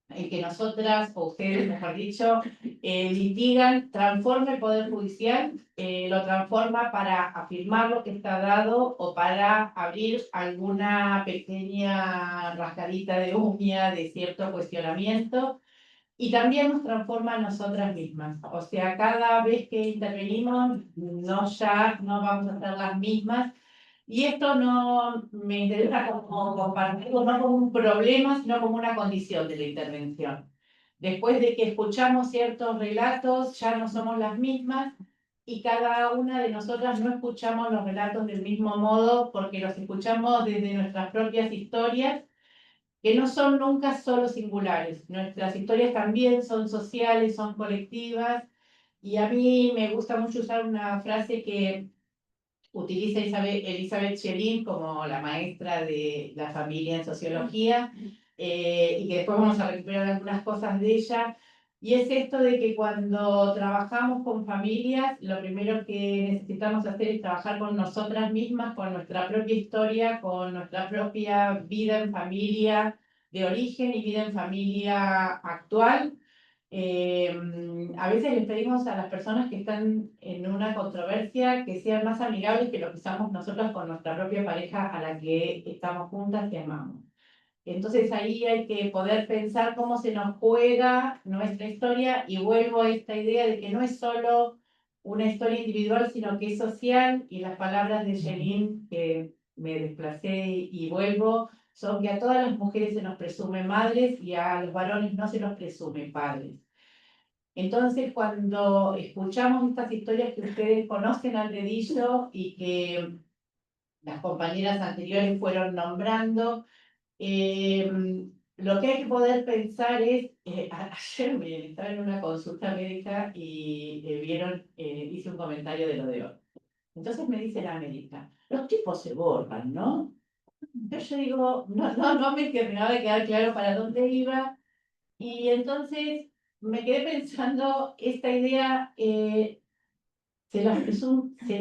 en que nosotras, o ustedes, mejor dicho, litigan, transforma el Poder Judicial, lo transforma para afirmar lo que está dado o para abrir alguna pequeña rascadita de uña de cierto cuestionamiento. Y también nos transforma a nosotras mismas. O sea, cada vez que intervenimos, no vamos a ser las mismas. Y esto no me interesa como compartirlo, no como un problema, sino como una condición de la intervención. Después de que escuchamos ciertos relatos, ya no somos las mismas y cada una de nosotras no escuchamos los relatos del mismo modo porque los escuchamos desde nuestras propias historias que no son nunca solo singulares. Nuestras historias también son sociales, son colectivas, y a mí me gusta mucho usar una frase que utiliza Elizabeth Schelin como la maestra de la familia en sociología, y que después vamos a recuperar algunas cosas de ella. Y es esto de que cuando trabajamos con familias, lo primero que necesitamos hacer es trabajar con nosotras mismas, con nuestra propia historia, con nuestra propia vida en familia de origen y vida en familia actual. A veces les pedimos a las personas que están en una controversia que sean más amigables que lo que somos nosotros con nuestra propia pareja a la que estamos juntas y amamos. Entonces ahí hay que poder pensar cómo se nos juega nuestra historia y vuelvo a esta idea de que no es solo una historia individual, sino que es social y las palabras de Jeline, que me desplacé y vuelvo, son que a todas las mujeres se nos presume madres y a los varones no se nos presume padres. Entonces, cuando escuchamos estas historias que ustedes conocen al dedillo y que las compañeras anteriores fueron nombrando, lo que hay que poder pensar es, ayer estaba en una consulta médica y hice un comentario de lo de hoy. Entonces me dice la médica, los tipos se borran, ¿no? Entonces yo digo, no me terminaba de quedar claro para dónde iba. Y entonces me quedé pensando esta idea, se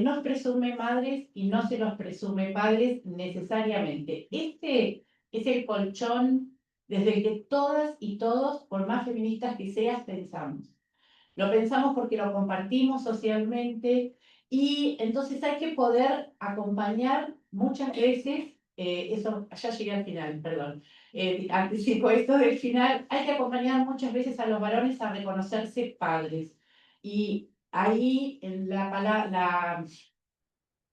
nos presume madres y no se nos presume padres necesariamente. Este es el colchón desde el que todas y todos, por más feministas que seas, pensamos. Lo pensamos porque lo compartimos socialmente y entonces hay que poder acompañar muchas veces, eso, ya llegué al final, perdón, anticipo esto del final, hay que acompañar muchas veces a los varones a reconocerse padres. Y ahí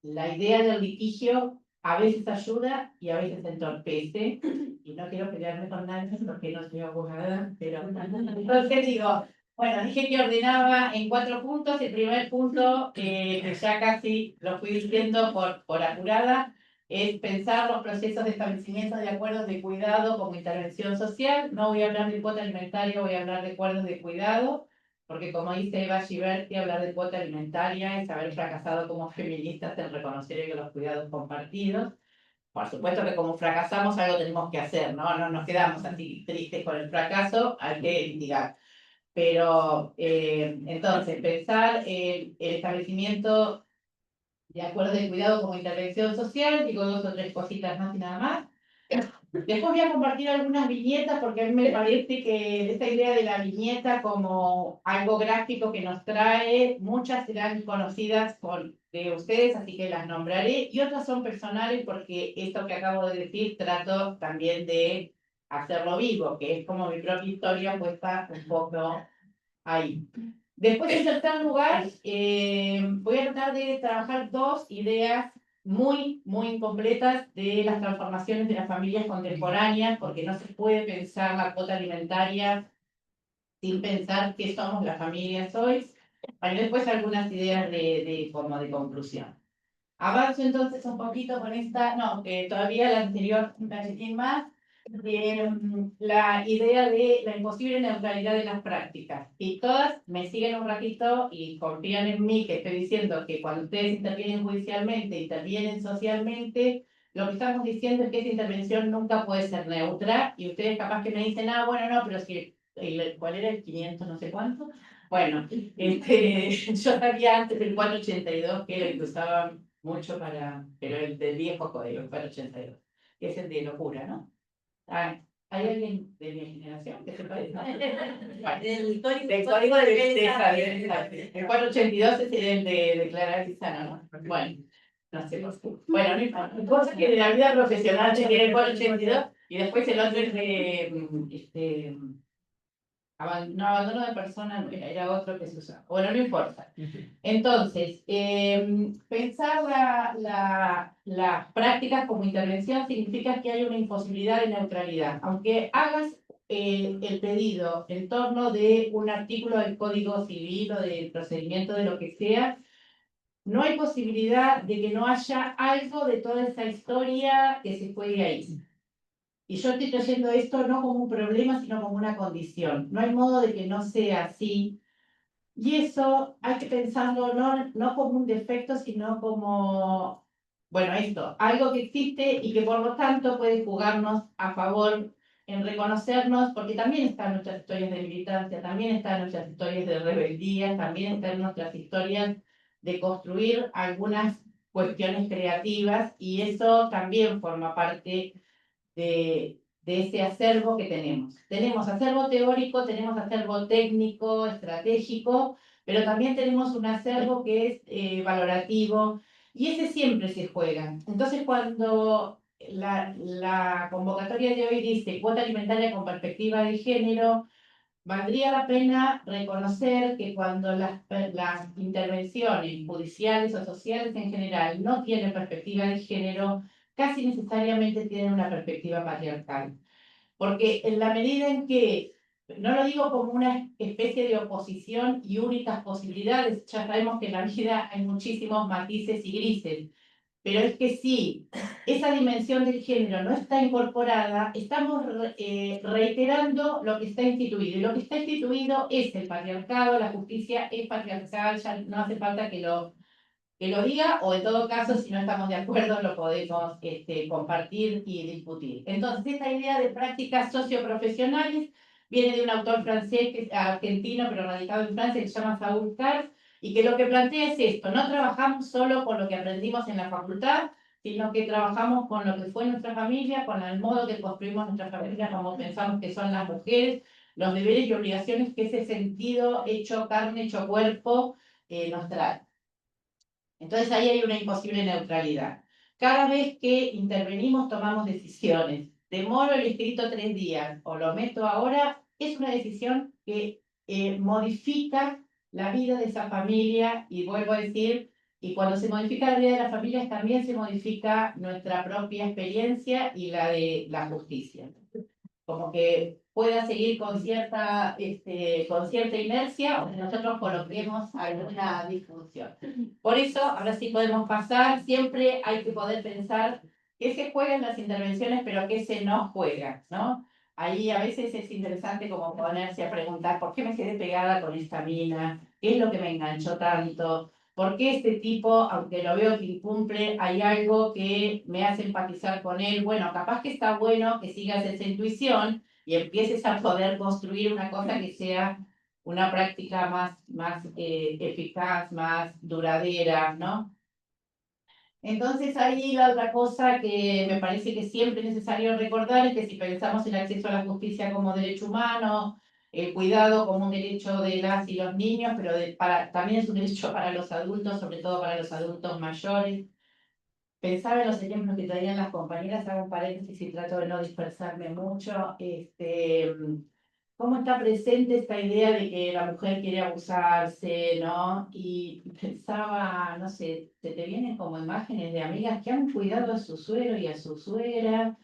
la idea del litigio a veces ayuda y a veces entorpece, y no quiero pelearme con nadie porque no soy abogada, pero entonces digo, bueno, dije que ordenaba en 4 puntos. El primer punto, que ya casi lo fui diciendo por apurada, es pensar los procesos de establecimiento de acuerdos de cuidado como intervención social. No voy a hablar de cuota alimentaria, voy a hablar de acuerdos de cuidado, porque como dice Eva Giberti, hablar de cuota alimentaria es haber fracasado como feministas en reconocer que los cuidados compartidos. Por supuesto que como fracasamos algo tenemos que hacer, ¿no? No nos quedamos así tristes con el fracaso, hay que litigar. Pero entonces, pensar el establecimiento de acuerdos de cuidado como intervención social, digo 2 o 3 cositas más y nada más. Después voy a compartir algunas viñetas porque a mí me parece que esta idea de la viñeta como algo gráfico que nos trae, muchas serán conocidas de ustedes, así que las nombraré, y otras son personales porque esto que acabo de decir trato también de hacerlo vivo, que es como mi propia historia puesta un poco ahí. Después, en tercer lugar, voy a tratar de trabajar 2 ideas muy incompletas de las transformaciones de las familias contemporáneas, porque no se puede pensar la cuota alimentaria sin pensar qué somos las familias hoy. Y después algunas ideas como de conclusión. Avanzo entonces un poquito con esta, todavía la anterior, un calcetín más, la idea de la imposible neutralidad de las prácticas. Y todas me siguen un ratito y confían en mí, que estoy diciendo que cuando ustedes intervienen judicialmente, intervienen socialmente, lo que estamos diciendo es que esa intervención nunca puede ser neutra, y ustedes capaz que me dicen, bueno, no, pero si, ¿cuál era el 500 no sé cuánto? Bueno, yo sabía antes del 482 que era el que usaba mucho pero el del viejo código, el 482, que es el de locura, ¿no? ¿Hay alguien de mi generación que sepa eso? El Del código de belleza. El 482 es el de Clara Lizano, ¿no? Bueno, no sé por qué. Bueno, no importa. Cosa que de la vida profesional se tiene el 482 y después el otro es de abandono de persona, no era otro que se usaba. Bueno, no importa. Entonces, pensar las prácticas como intervención significa que hay una imposibilidad de neutralidad. Aunque hagas el pedido en torno de un artículo del Código Civil o del procedimiento de lo que sea, no hay posibilidad de que no haya algo de toda esa historia que se juegue ahí. Y yo estoy trayendo esto no como un problema, sino como una condición. No hay modo de que no sea así. Y eso hay que pensarlo no como un defecto, sino como, bueno, algo que existe y que por lo tanto puede jugarnos a favor en reconocernos, porque también están nuestras historias de militancia, también están nuestras historias de rebeldía, también están nuestras historias de construir algunas cuestiones creativas, y eso también forma parte de ese acervo que tenemos. Tenemos acervo teórico, tenemos acervo técnico, estratégico, pero también tenemos un acervo que es valorativo, y ese siempre se juega. Entonces, cuando la convocatoria de hoy dice cuota alimentaria con perspectiva de género, valdría la pena reconocer que cuando las intervenciones judiciales o sociales en general no tienen perspectiva de género, casi necesariamente tienen una perspectiva patriarcal. Porque en la medida en que, no lo digo como una especie de oposición y únicas posibilidades, ya sabemos que en la vida hay muchísimos matices y grises, pero es que si esa dimensión del género no está incorporada, estamos reiterando lo que está instituido. Y lo que está instituido es el patriarcado, la justicia es patriarcal, ya no hace falta que lo diga, o en todo caso, si no estamos de acuerdo, lo podemos compartir y discutir. Entonces, esta idea de prácticas socioprofesionales viene de un autor francés, que es argentino, pero radicado en Francia, que se llama Saúl Kars, y que lo que plantea es esto: no trabajamos solo con lo que aprendimos en la facultad, sino que trabajamos con lo que fue nuestra familia, con el modo que construimos nuestra familia, como pensamos que son las mujeres, los deberes y obligaciones que ese sentido hecho carne, hecho cuerpo nos trae. Entonces ahí hay una imposible neutralidad. Cada vez que intervenimos tomamos decisiones. Demoro el escrito 3 días o lo meto ahora, es una decisión que modifica la vida de esa familia, y vuelvo a decir, y cuando se modifica la vida de las familias también se modifica nuestra propia experiencia y la de la justicia. Como que pueda seguir con cierta inercia, o que nosotros coloquemos alguna disfunción. Por eso, ahora sí podemos pasar, siempre hay que poder pensar qué se juega en las intervenciones, pero qué se no juega, ¿no? Ahí a veces es interesante como ponerse a preguntar, ¿por qué me quedé pegada con esta mina? ¿Qué es lo que me enganchó tanto? ¿Por qué este tipo, aunque lo veo que incumple, hay algo que me hace empatizar con él? Bueno, capaz que está bueno que sigas esa intuición y empieces a poder construir una cosa que sea una práctica más eficaz, más duradera, ¿no? Entonces ahí la otra cosa que me parece que siempre es necesario recordar es que si pensamos el acceso a la justicia como derecho humano, el cuidado como un derecho de las y los niños, pero también es un derecho para los adultos, sobre todo para los adultos mayores. Pensaba en los ejemplos que traían las compañeras, hago un paréntesis y trato de no dispersarme mucho. Cómo está presente esta idea de que la mujer quiere abusarse, ¿no? Y pensaba, no sé, se te vienen como imágenes de amigas que han cuidado a su suegro y a su suegra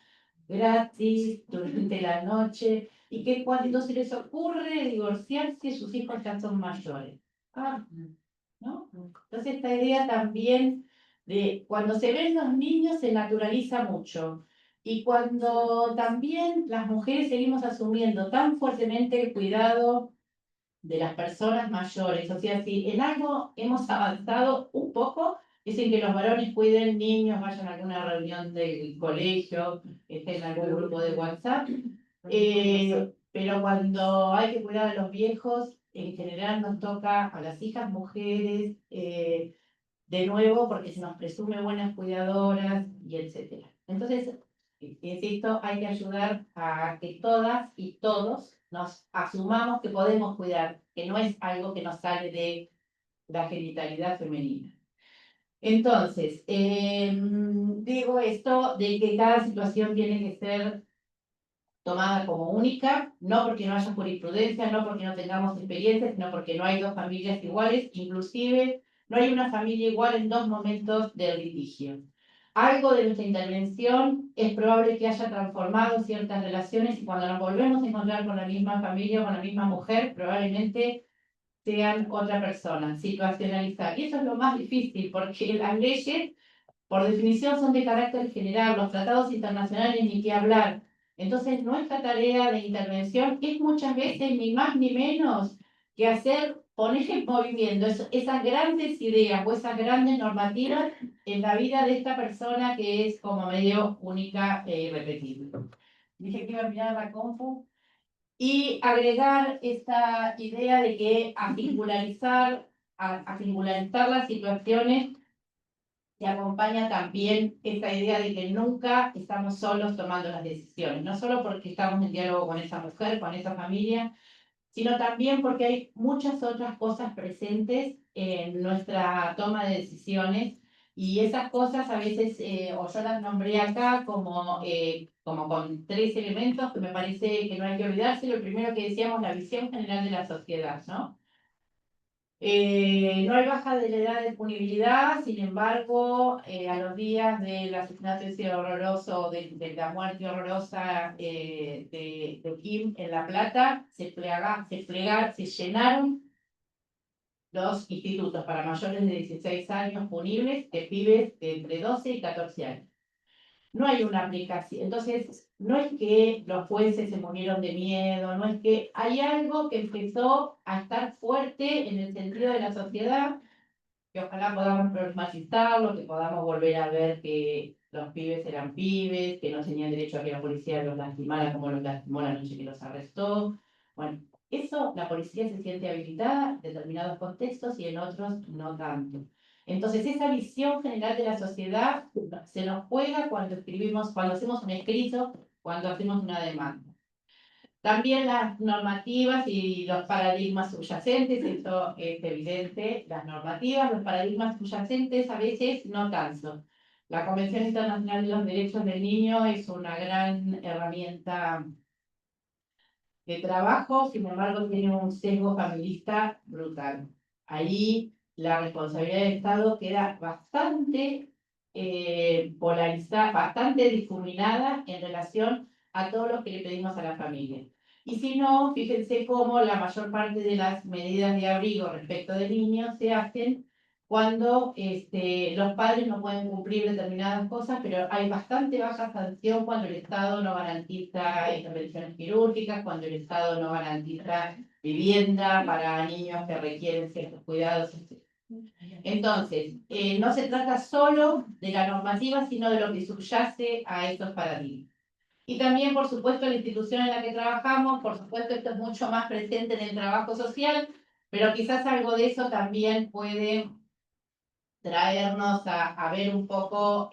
gratis durante la noche, y que cuando se les ocurre divorciarse, sus hijos ya son mayores. ¿No? Entonces esta idea también de cuando se ven los niños se naturaliza mucho, y cuando también las mujeres seguimos asumiendo tan fuertemente el cuidado de las personas mayores, o sea, si en algo hemos avanzado un poco, es en que los varones cuiden niños, vayan a alguna reunión del colegio, estén en algún grupo de WhatsApp, pero cuando hay que cuidar a los viejos, en general nos toca a las hijas mujeres, de nuevo, porque se nos presume buenas cuidadoras, y etcétera. Entonces, insisto, hay que ayudar a que todas y todos nos asumamos que podemos cuidar, que no es algo que nos sale de la genitalidad femenina. Entonces, digo esto de que cada situación tiene que ser tomada como única, no porque no haya jurisprudencia, no porque no tengamos experiencia, sino porque no hay dos familias iguales, inclusive no hay una familia igual en dos momentos del litigio. Algo de nuestra intervención es probable que haya transformado ciertas relaciones, y cuando nos volvemos a encontrar con la misma familia o con la misma mujer, probablemente sean otra persona, situacionalizar. Y eso es lo más difícil, porque las leyes, por definición, son de carácter general, los tratados internacionales ni qué hablar. Entonces, nuestra tarea de intervención es muchas veces ni más ni menos que poner en movimiento esas grandes ideas o esas grandes normativas en la vida de esta persona que es como medio única e irrepetible. dije que iba a mirar la compu, y agregar esta idea de que a singularizar las situaciones se acompaña también esta idea de que nunca estamos solos tomando las decisiones, no solo porque estamos en diálogo con esa mujer, con esa familia, sino también porque hay muchas otras cosas presentes en nuestra toma de decisiones y esas cosas a veces, o yo las nombré acá como con 3 elementos que me parece que no hay que olvidarse. Lo primero que decíamos, la visión general de la sociedad, ¿no? No hay baja de la edad de punibilidad, sin embargo, a los días del asesinato ese horroroso, de la muerte horrorosa de Kim en La Plata, se llenaron los institutos para mayores de 16 años punibles de pibes de entre 12 y 14 años. No hay una aplicación. Entonces, no es que los jueces se murieron de miedo, no es que hay algo que empezó a estar fuerte en el sentido de la sociedad, que ojalá podamos problematizarlo, que podamos volver a ver que los pibes eran pibes, que no tenían derecho a que la policía los lastimara como los lastimó la noche que los arrestó. Bueno, eso la policía se siente habilitada en determinados contextos y en otros no tanto. Entonces, esa visión general de la sociedad se nos juega cuando escribimos, cuando hacemos un escrito, cuando hacemos una demanda. También las normativas y los paradigmas subyacentes, esto es evidente, las normativas, los paradigmas subyacentes a veces no tanto. La Convención Internacional de los Derechos del Niño es una gran herramienta de trabajo, sin embargo tiene un sesgo familista brutal. Ahí la responsabilidad del Estado queda bastante polarizada, bastante difuminada en relación a todo lo que le pedimos a la familia. Y si no, fíjense cómo la mayor parte de las medidas de abrigo respecto de niños se hacen cuando los padres no pueden cumplir determinadas cosas, pero hay bastante baja sanción cuando el Estado no garantiza intervenciones quirúrgicas, cuando el Estado no garantiza vivienda para niños que requieren ciertos cuidados, etc. Entonces, no se trata solo de la normativa, sino de lo que subyace a estos paradigmas. Y también, por supuesto, la institución en la que trabajamos, por supuesto, esto es mucho más presente en el trabajo social, pero quizás algo de eso también puede traernos a ver un poco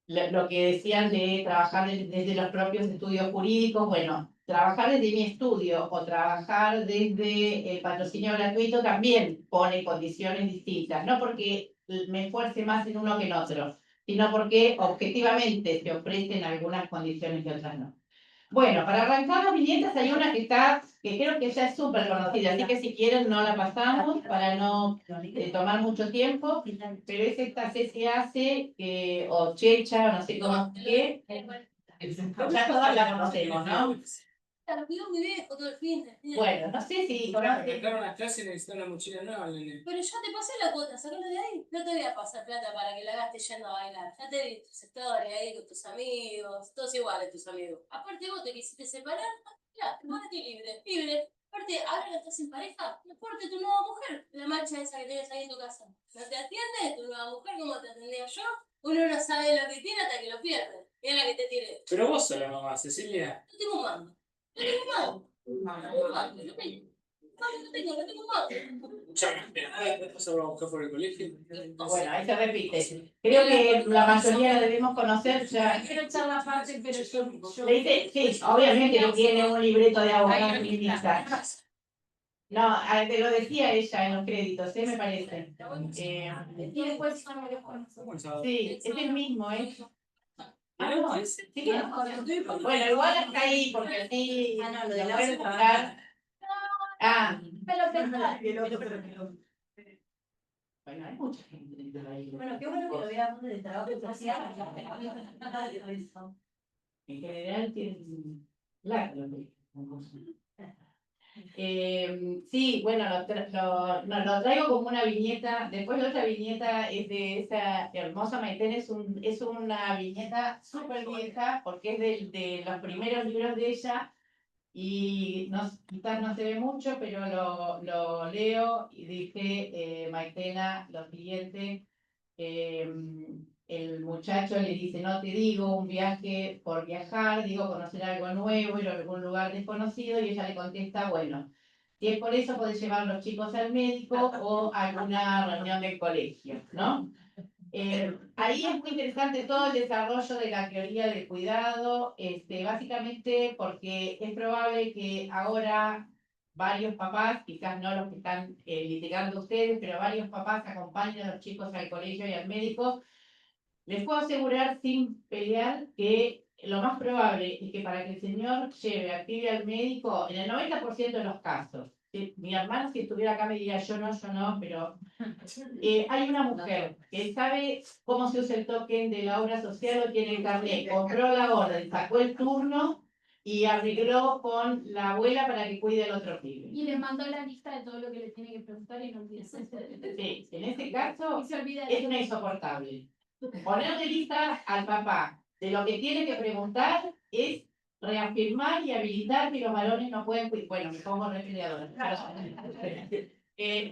lo que decían de trabajar desde los propios estudios jurídicos. Bueno, trabajar desde mi estudio o trabajar desde el patrocinio gratuito también pone condiciones distintas, no porque me esfuerce más en uno que en otro, sino porque objetivamente se ofrecen algunas condiciones y otras no. Bueno, para arrancar las viñetas hay una que creo que ya es súper conocida, así que si quieren no la pasamos para no tomar mucho tiempo, pero es esta CCAC o Checha, no sé cómo que ya todas la conocemos, ¿no? La cuidó mi viejo todo el fin. Bueno, no sé si conocen. Las clases necesitan una mochila nueva, nene. Pero ya te pasé la cuota, sacalo de ahí. No te voy a pasar plata para que la gastes yendo a bailar. Ya te di tus sectores ahí con tus amigos, todos iguales tus amigos. Aparte vos te quisiste separar, ya, ponete libre, libre. Aparte, ahora que estás en pareja, porte tu nueva mujer. La marcha esa que tienes ahí en tu casa. ¿No te atiende tu nueva mujer como te atendía yo? Uno no sabe lo que tiene hasta que lo pierde. Y es la que te tiene. Pero vos sos la mamá, Cecilia. No tengo un mando. No tengo un mando. No tengo un mando. No tengo un mando. Después hablamos buscar por el colegio. Bueno, ahí se repite. Creo que la mayoría la debemos conocer ya. Quiero echar la parte, pero yo... Le dice, sí, obviamente que tiene un libreto de abogado feminista. No, te lo decía ella en los créditos, me parece. Y después yo no lo conozco. Sí, es el mismo, ¿eh? Ah, no, sí que no. Bueno, igual está ahí, porque así lo de lo la puedes otra. buscar. Ah, Pero pensar. bueno, hay mucha gente dentro de ahí. Bueno, qué bueno que lo veamos del trabajo social. En general tienen claro. Sí, bueno, lo traigo como una viñeta. Después la otra viñeta es de esa hermosa Maitén, es una viñeta súper vieja porque es de los primeros libros de ella y quizás no se ve mucho, pero lo leo y dice Maitena lo siguiente. el muchacho le dice, no te digo un viaje por viajar, digo conocer algo nuevo, ir a algún lugar desconocido, y ella le contesta, bueno, si es por eso podés llevar a los chicos al médico o a alguna reunión del colegio, ¿no? Ahí es muy interesante todo el desarrollo de la teoría del cuidado, básicamente porque es probable que ahora varios papás, quizás no los que están litigando ustedes, pero varios papás acompañen a los chicos al colegio y al médico. Les puedo asegurar sin pelear que lo más probable es que para que el señor lleve a pibe al médico, en el 90% de los casos, mi hermano si estuviera acá me diría yo no, pero hay una mujer que sabe cómo se usa el token de la obra social, lo tiene el carnet, compró la orden, sacó el turno y arregló con la abuela para que cuide al otro pibe. Y le mandó la lista de todo lo que le tiene que preguntar y no olvida. Sí, en este caso Y se olvida es una insoportable. Ponerle lista al papá de lo que tiene que preguntar es reafirmar y habilitar que los varones no pueden cuidar. Bueno, me pongo refrigeradora.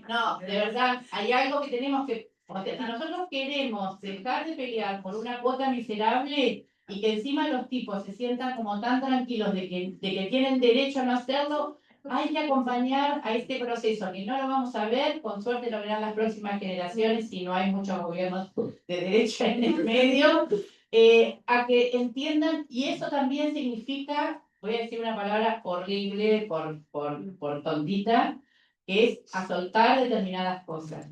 No, de verdad, hay algo que tenemos que. O sea, si nosotros queremos dejar de pelear por una cuota miserable y que encima los tipos se sientan como tan tranquilos de que tienen derecho a no hacerlo, hay que acompañar a este proceso, que no lo vamos a ver, con suerte lo verán las próximas generaciones si no hay muchos gobiernos de derecha en el medio, a que entiendan, y eso también significa, voy a decir una palabra horrible por tontita, que es a soltar determinadas cosas.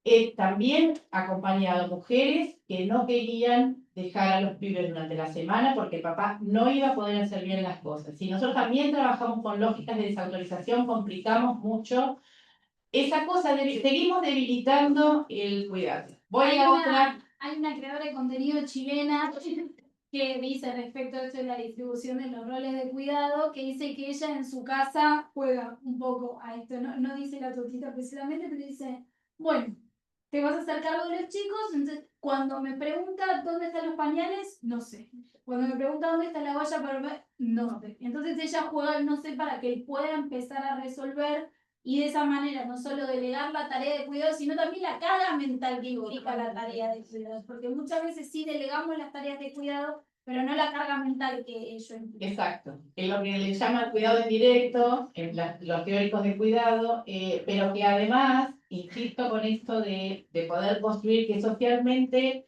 He también acompañado mujeres que no querían dejar a los pibes durante la semana porque el papá no iba a poder hacer bien las cosas. Si nosotros también trabajamos con lógicas de desautorización, complicamos mucho esa cosa, seguimos debilitando el cuidado. Hay una creadora de contenido chilena que dice respecto a esto de la distribución de los roles de cuidado, que dice que ella en su casa juega un poco a esto, no dice la tortita precisamente, pero dice, bueno, te vas a hacer cargo de los chicos, entonces cuando me pregunta dónde están los pañales, no sé. Cuando me pregunta dónde está la valla para ver, no sé. Entonces ella juega el no sé para que él pueda empezar a resolver y de esa manera no solo delegar la tarea de cuidado, sino también la carga mental que implica la tarea de cuidado. Porque muchas veces sí delegamos las tareas de cuidado, pero no la carga mental que ello implica. Exacto, es lo que le llama cuidado indirecto, en los teóricos de cuidado, pero que además, insisto con esto de poder construir que socialmente,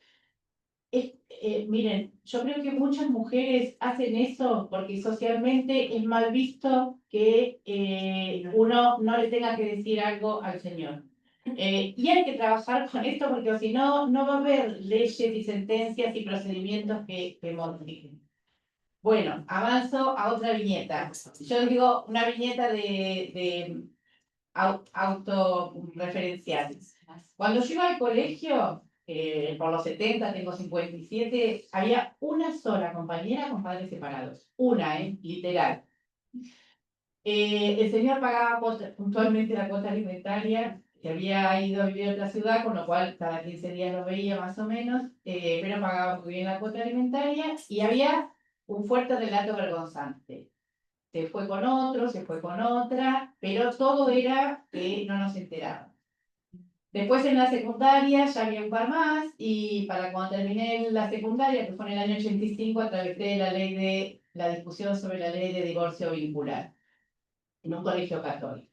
miren, yo creo que muchas mujeres hacen eso porque socialmente es mal visto que uno no le tenga que decir algo al Señor. Y hay que trabajar con esto porque si no, no va a haber leyes y sentencias y procedimientos que modifiquen. Bueno, avanzo a otra viñeta. Yo digo una viñeta de autorreferenciales. Cuando yo iba al colegio, por los 70, tengo 57, había una sola compañera con padres separados. Una, literal. El señor pagaba puntualmente la cuota alimentaria, que había ido a vivir a otra ciudad, con lo cual cada 15 días lo veía más o menos, pero pagaba muy bien la cuota alimentaria y había un fuerte relato vergonzante. Se fue con otro, se fue con otra, pero todo era que no nos enterábamos. Después en la secundaria ya había un par más y para cuando terminé la secundaria, que fue en el año 85, atravesé la discusión sobre la ley de divorcio vincular en un colegio católico.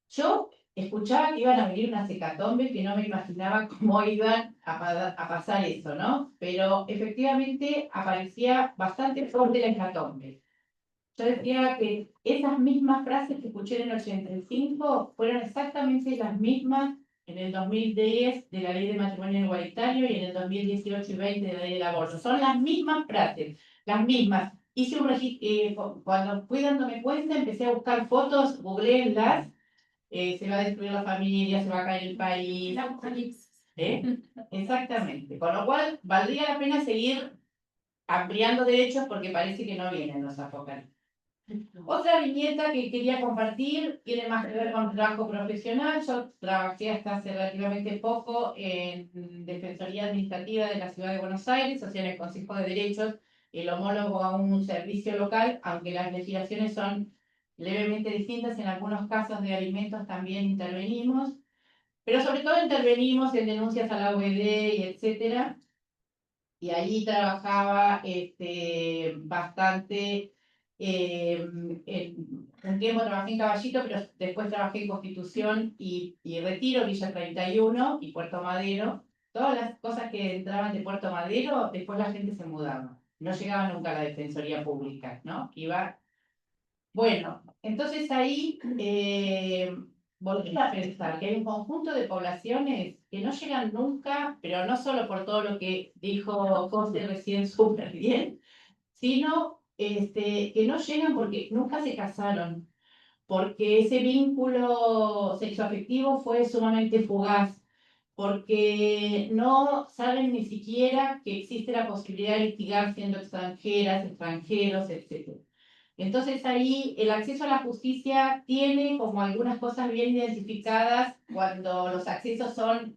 Yo escuchaba que iban a venir unas hecatombes que no me imaginaba cómo iban a pasar eso, ¿no? Pero efectivamente aparecía bastante fuerte la hecatombe. Yo decía que esas mismas frases que escuché en el 85 fueron exactamente las mismas en el 2010 de la ley de matrimonio igualitario y en el 2018 y 20 de la ley del aborto. Son las mismas frases, las mismas. Hice un registro, cuando fui dándome cuenta, empecé a buscar fotos, googleenlas, se va a destruir la familia, se va a caer el país. Exactamente. Con lo cual, valdría la pena seguir ampliando derechos porque parece que no vienen los apocalipsis. Otra viñeta que quería compartir tiene más que ver con el trabajo profesional. Yo trabajé hasta hace relativamente poco en Defensoría Administrativa de la Ciudad de Buenos Aires, o sea, en el Consejo de Derechos, el homólogo a un servicio local, aunque las legislaciones son levemente distintas, en algunos casos de alimentos también intervenimos. Pero sobre todo intervenimos en denuncias a la UED y etcétera. Y allí trabajaba bastante. Un tiempo trabajé en Caballito, pero después trabajé en Constitución y Retiro, Villa 31 y Puerto Madero. Todas las cosas que entraban de Puerto Madero, después la gente se mudaba. No llegaba nunca a la Defensoría Pública, ¿no? Iba. Bueno, entonces ahí volví a pensar que hay un conjunto de poblaciones que no llegan nunca, pero no solo por todo lo que dijo José recién súper bien, sino que no llegan porque nunca se casaron, porque ese vínculo sexoafectivo fue sumamente fugaz, porque no saben ni siquiera que existe la posibilidad de litigar siendo extranjeras, extranjeros, etc. Entonces ahí el acceso a la justicia tiene como algunas cosas bien identificadas cuando los accesos son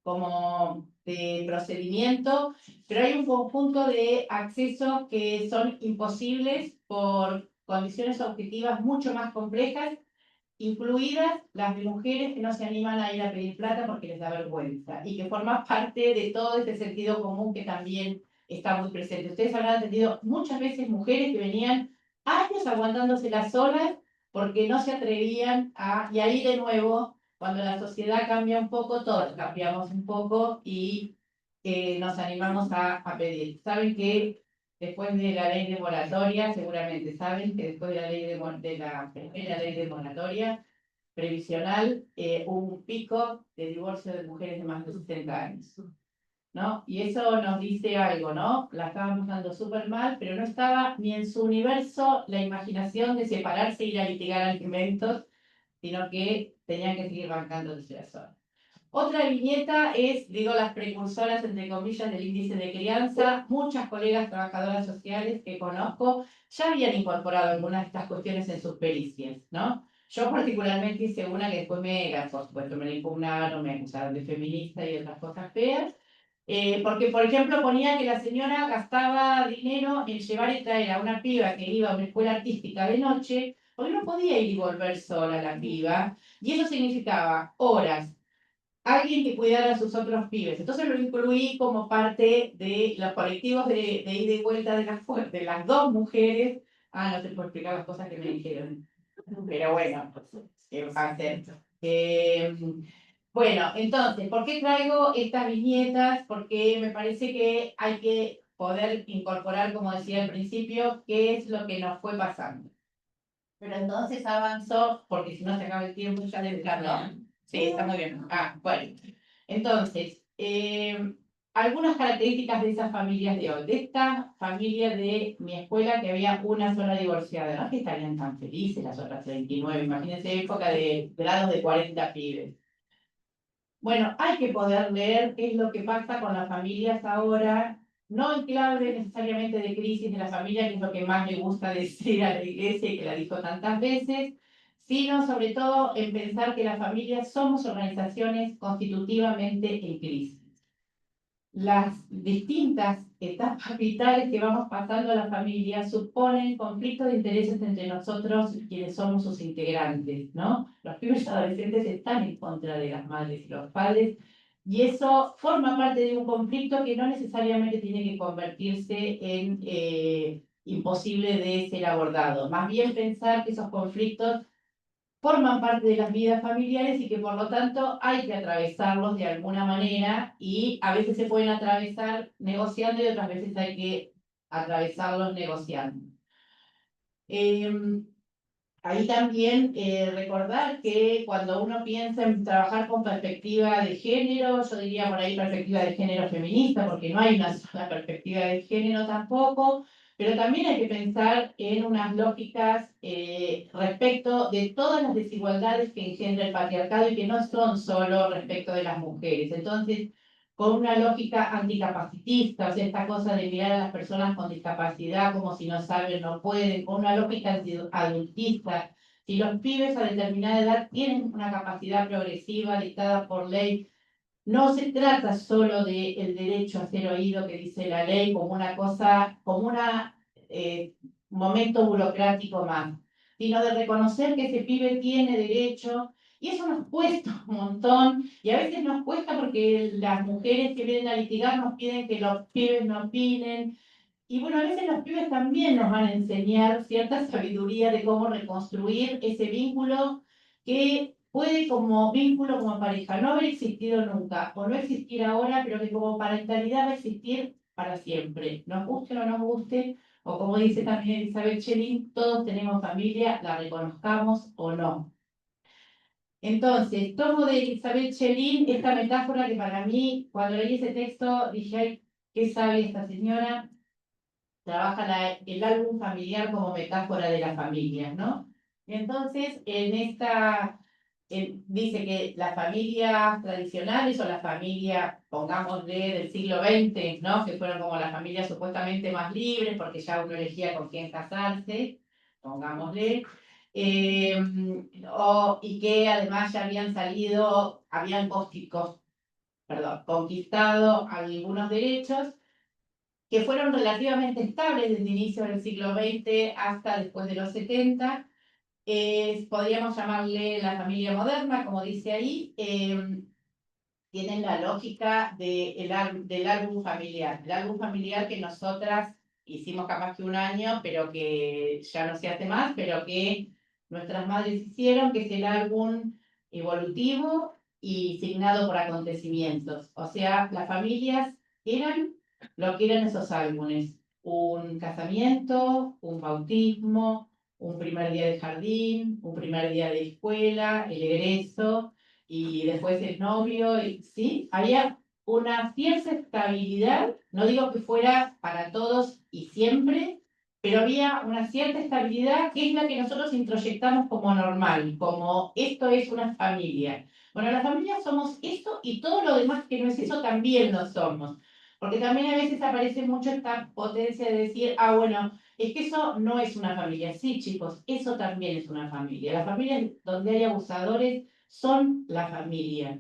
como de procedimiento, pero hay un conjunto de accesos que son imposibles por condiciones objetivas mucho más complejas, incluidas las de mujeres que no se animan a ir a pedir plata porque les da vergüenza y que forman parte de todo este sentido común que también está muy presente. Ustedes habrán atendido muchas veces mujeres que venían años aguantándose las solas porque no se atrevían a... Y ahí de nuevo, cuando la sociedad cambia un poco, todos cambiamos un poco y nos animamos a pedir. Saben que después de la ley de moratoria, seguramente saben que después de la ley de la primera ley de moratoria previsional, hubo un pico de divorcio de mujeres de más de 60 años. ¿No? Y eso nos dice algo, ¿no? La estaban pasando súper mal, pero no estaba ni en su universo la imaginación de separarse e ir a litigar alimentos, sino que tenían que seguir bancando desde la zona. Otra viñeta es, digo, las precursoras, entre comillas, del índice de crianza. Muchas colegas trabajadoras sociales que conozco ya habían incorporado algunas de estas cuestiones en sus pericias, ¿no? Yo particularmente hice una que después por supuesto, me la impugnaron, me acusaron de feminista y otras cosas feas. Porque, por ejemplo, ponía que la señora gastaba dinero en llevar y traer a una piba que iba a una escuela artística de noche, porque no podía ir y volver sola la piba, y eso significaba horas, alguien que cuidara a sus otros pibes. Entonces lo incluí como parte de los colectivos de ida y vuelta de las dos mujeres. Ah, no te puedo explicar las cosas que me dijeron. Pero bueno, ¿qué va a hacer? Bueno, entonces, ¿por qué traigo estas viñetas? Porque me parece que hay que poder incorporar, como decía al principio, qué es lo que nos fue pasando. Pero entonces avanzó, porque si no se acaba el tiempo ya debe estar, ¿no? Sí, está muy bien. Ah, bueno. Entonces, algunas características de esas familias de hoy. De esta familia de mi escuela que había una sola divorciada. No es que estarían tan felices las otras 39. Imagínense época de grados de 40 pibes. Bueno, hay que poder leer qué es lo que pasa con las familias ahora, no en clave necesariamente de crisis de la familia, que es lo que más me gusta decir a la iglesia y que la dijo tantas veces, sino sobre todo en pensar que las familias somos organizaciones constitutivamente en crisis. Las distintas etapas vitales que vamos pasando a la familia suponen conflictos de intereses entre nosotros, quienes somos sus integrantes, ¿no? Los pibes adolescentes están en contra de las madres y los padres, y eso forma parte de un conflicto que no necesariamente tiene que convertirse en imposible de ser abordado. Más bien pensar que esos conflictos forman parte de las vidas familiares y que por lo tanto hay que atravesarlos de alguna manera y a veces se pueden atravesar negociando y otras veces hay que atravesarlos negociando. Ahí también recordar que cuando uno piensa en trabajar con perspectiva de género, yo diría por ahí perspectiva de género feminista, porque no hay una sola perspectiva de género tampoco, pero también hay que pensar en unas lógicas respecto de todas las desigualdades que engendra el patriarcado y que no son solo respecto de las mujeres. Entonces, con una lógica anticapacitista, o sea, esta cosa de mirar a las personas con discapacidad como si no saben, no pueden, con una lógica adultista. Si los pibes a determinada edad tienen una capacidad progresiva dictada por ley, no se trata solo del derecho a ser oído que dice la ley como una cosa, como un momento burocrático más, sino de reconocer que ese pibe tiene derecho Y eso nos cuesta un montón, y a veces nos cuesta porque las mujeres que vienen a litigar nos piden que los pibes no opinen. Y bueno, a veces los pibes también nos van a enseñar cierta sabiduría de cómo reconstruir ese vínculo que puede como vínculo, como pareja, no haber existido nunca, o no existir ahora, pero que como parentalidad va a existir para siempre. Nos guste o no nos guste, o como dice también Elizabeth Schelling, todos tenemos familia, la reconozcamos o no. Entonces, tomo de Elizabeth Schelling esta metáfora que para mí, cuando leí ese texto, dije, ay, qué sabia esta señora. Trabaja el álbum familiar como metáfora de las familias, ¿no? Entonces, dice que las familias tradicionales o las familias, pongámosle, del siglo XX, ¿no? Que fueron como las familias supuestamente más libres porque ya uno elegía con quién casarse, pongámosle, y que además ya habían salido, habían conquistado algunos derechos que fueron relativamente estables desde el inicio del siglo XX hasta después de los 70. Podríamos llamarle la familia moderna, como dice ahí. Tienen la lógica del álbum familiar. El álbum familiar que nosotras hicimos capaz que un año, pero que ya no se hace más, pero que nuestras madres hicieron, que es el álbum evolutivo y signado por acontecimientos. O sea, las familias eran lo que eran esos álbumes. Un casamiento, un bautismo, un primer día de jardín, un primer día de escuela, el egreso, y después el novio, y, ¿sí? Había una cierta estabilidad, no digo que fuera para todos y siempre, pero había una cierta estabilidad que es la que nosotros introyectamos como normal, como esto es una familia. Bueno, las familias somos esto y todo lo demás que no es eso también lo somos. Porque también a veces aparece mucho esta potencia de decir, ah, bueno, es que eso no es una familia. Sí, chicos, eso también es una familia. Las familias donde hay abusadores son la familia.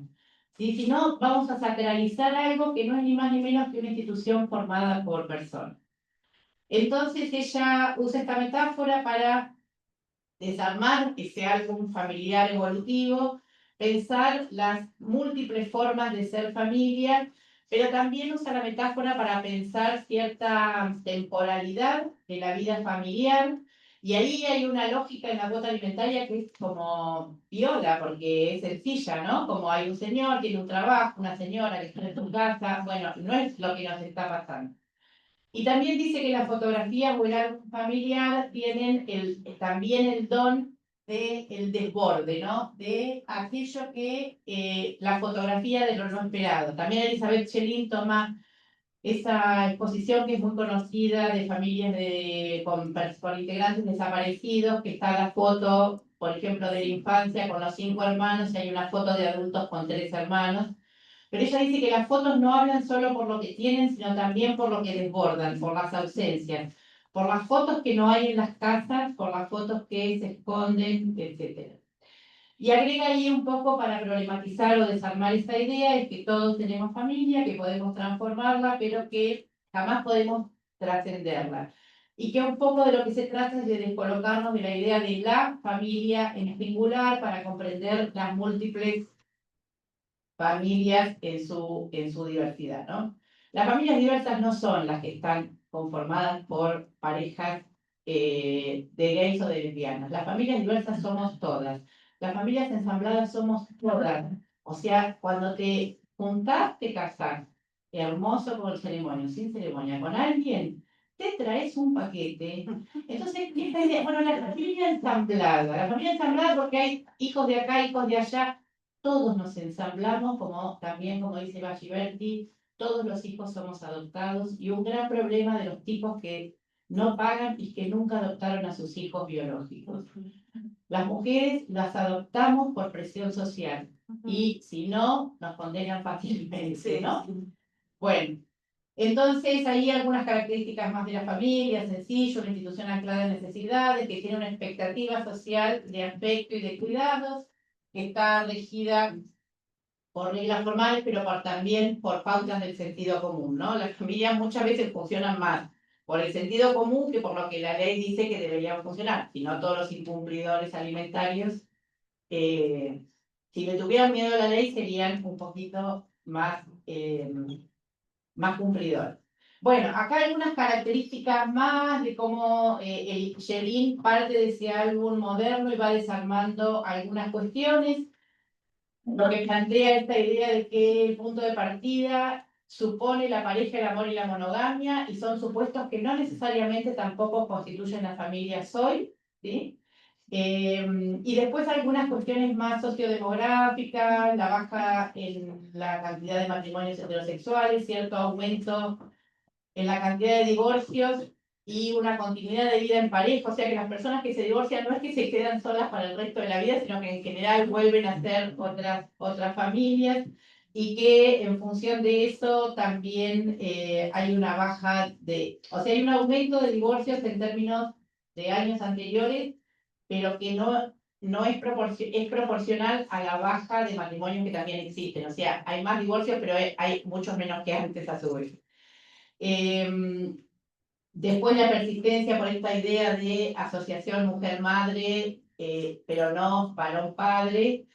¿Sí? Si no, vamos a sacralizar algo que no es ni más ni menos que una institución formada por personas. Entonces ella usa esta metáfora para desarmar ese álbum familiar evolutivo, pensar las múltiples formas de ser familia, pero también usa la metáfora para pensar cierta temporalidad de la vida familiar. Y ahí hay una lógica en la cuota alimentaria que es como viola, porque es sencilla, ¿no? Como hay un señor, tiene un trabajo, una señora que está en su casa, bueno, no es lo que nos está pasando. Y también dice que las fotografías o el álbum familiar tienen también el don del desborde, ¿no? De aquello que la fotografía de lo no esperado. También Elizabeth Schelling toma esa exposición que es muy conocida de familias con integrantes desaparecidos, que está la foto, por ejemplo, de la infancia con los 5 hermanos y hay una foto de adultos con 3 hermanos. Pero ella dice que las fotos no hablan solo por lo que tienen, sino también por lo que desbordan, por las ausencias, por las fotos que no hay en las casas, por las fotos que se esconden, etc. Y agrega ahí un poco para problematizar o desarmar esta idea, es que todos tenemos familia, que podemos transformarla, pero que jamás podemos trascenderla. Y que un poco de lo que se trata es de descolocarnos de la idea de la familia en singular para comprender las múltiples familias en su diversidad, ¿no? Las familias diversas no son las que están conformadas por parejas de gays o de lesbianas. Las familias diversas somos todas. Las familias ensambladas somos todas. O sea, cuando te juntás, te casás, hermoso con ceremonia, sin ceremonia, con alguien, te traes un paquete. Entonces, esta idea, bueno, la familia ensamblada porque hay hijos de acá, hijos de allá, todos nos ensamblamos, como también como dice Bachiberti, todos los hijos somos adoptados y un gran problema de los tipos que no pagan y que nunca adoptaron a sus hijos biológicos. Las mujeres las adoptamos por presión social y si no, nos condenan fácilmente, ¿no? Bueno, entonces hay algunas características más de la familia, sencillo, una institución anclada en necesidades, que tiene una expectativa social de afecto y de cuidados, que está regida por reglas formales, pero también por pautas del sentido común, ¿no? Las familias muchas veces funcionan más por el sentido común que por lo que la ley dice que deberían funcionar, si no todos los incumplidores alimentarios si le tuvieran miedo a la ley serían un poquito más, más cumplidores. Bueno, acá algunas características más de cómo el Yelin parte de ese álbum moderno y va desarmando algunas cuestiones. Lo que plantea esta idea de que el punto de partida supone la pareja, el amor y la monogamia, y son supuestos que no necesariamente tampoco constituyen las familias hoy, ¿sí? Y después algunas cuestiones más sociodemográficas, la baja en la cantidad de matrimonios heterosexuales, cierto aumento en la cantidad de divorcios y una continuidad de vida en pareja, o sea que las personas que se divorcian no es que se quedan solas para el resto de la vida, sino que en general vuelven a ser otras familias y que en función de eso también hay una baja o sea, hay un aumento de divorcios en términos de años anteriores, pero que no es, es proporcional a la baja de matrimonios que también existen, o sea, hay más divorcios, pero hay muchos menos que antes a su vez. Después la persistencia por esta idea de asociación mujer-madre, pero no varón-padre,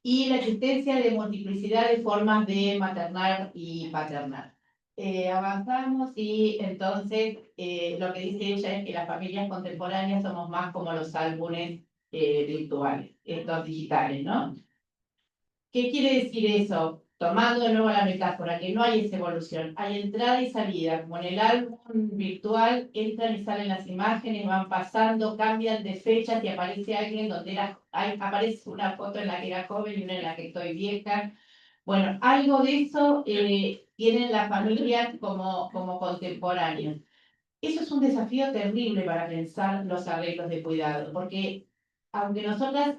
y la existencia de multiplicidad de formas de maternar y paternar. Avanzamos y entonces lo que dice ella es que las familias contemporáneas somos más como los álbumes virtuales, estos digitales, ¿no? ¿Qué quiere decir eso? Tomando de nuevo la metáfora, que no hay esa evolución, hay entrada y salida, como en el álbum virtual, entran y salen las imágenes, van pasando, cambian de fechas y aparece alguien donde aparece una foto en la que era joven y una en la que estoy vieja. Bueno, algo de eso tienen las familias como contemporáneas. Eso es un desafío terrible para pensar los arreglos de cuidado, porque aunque nosotras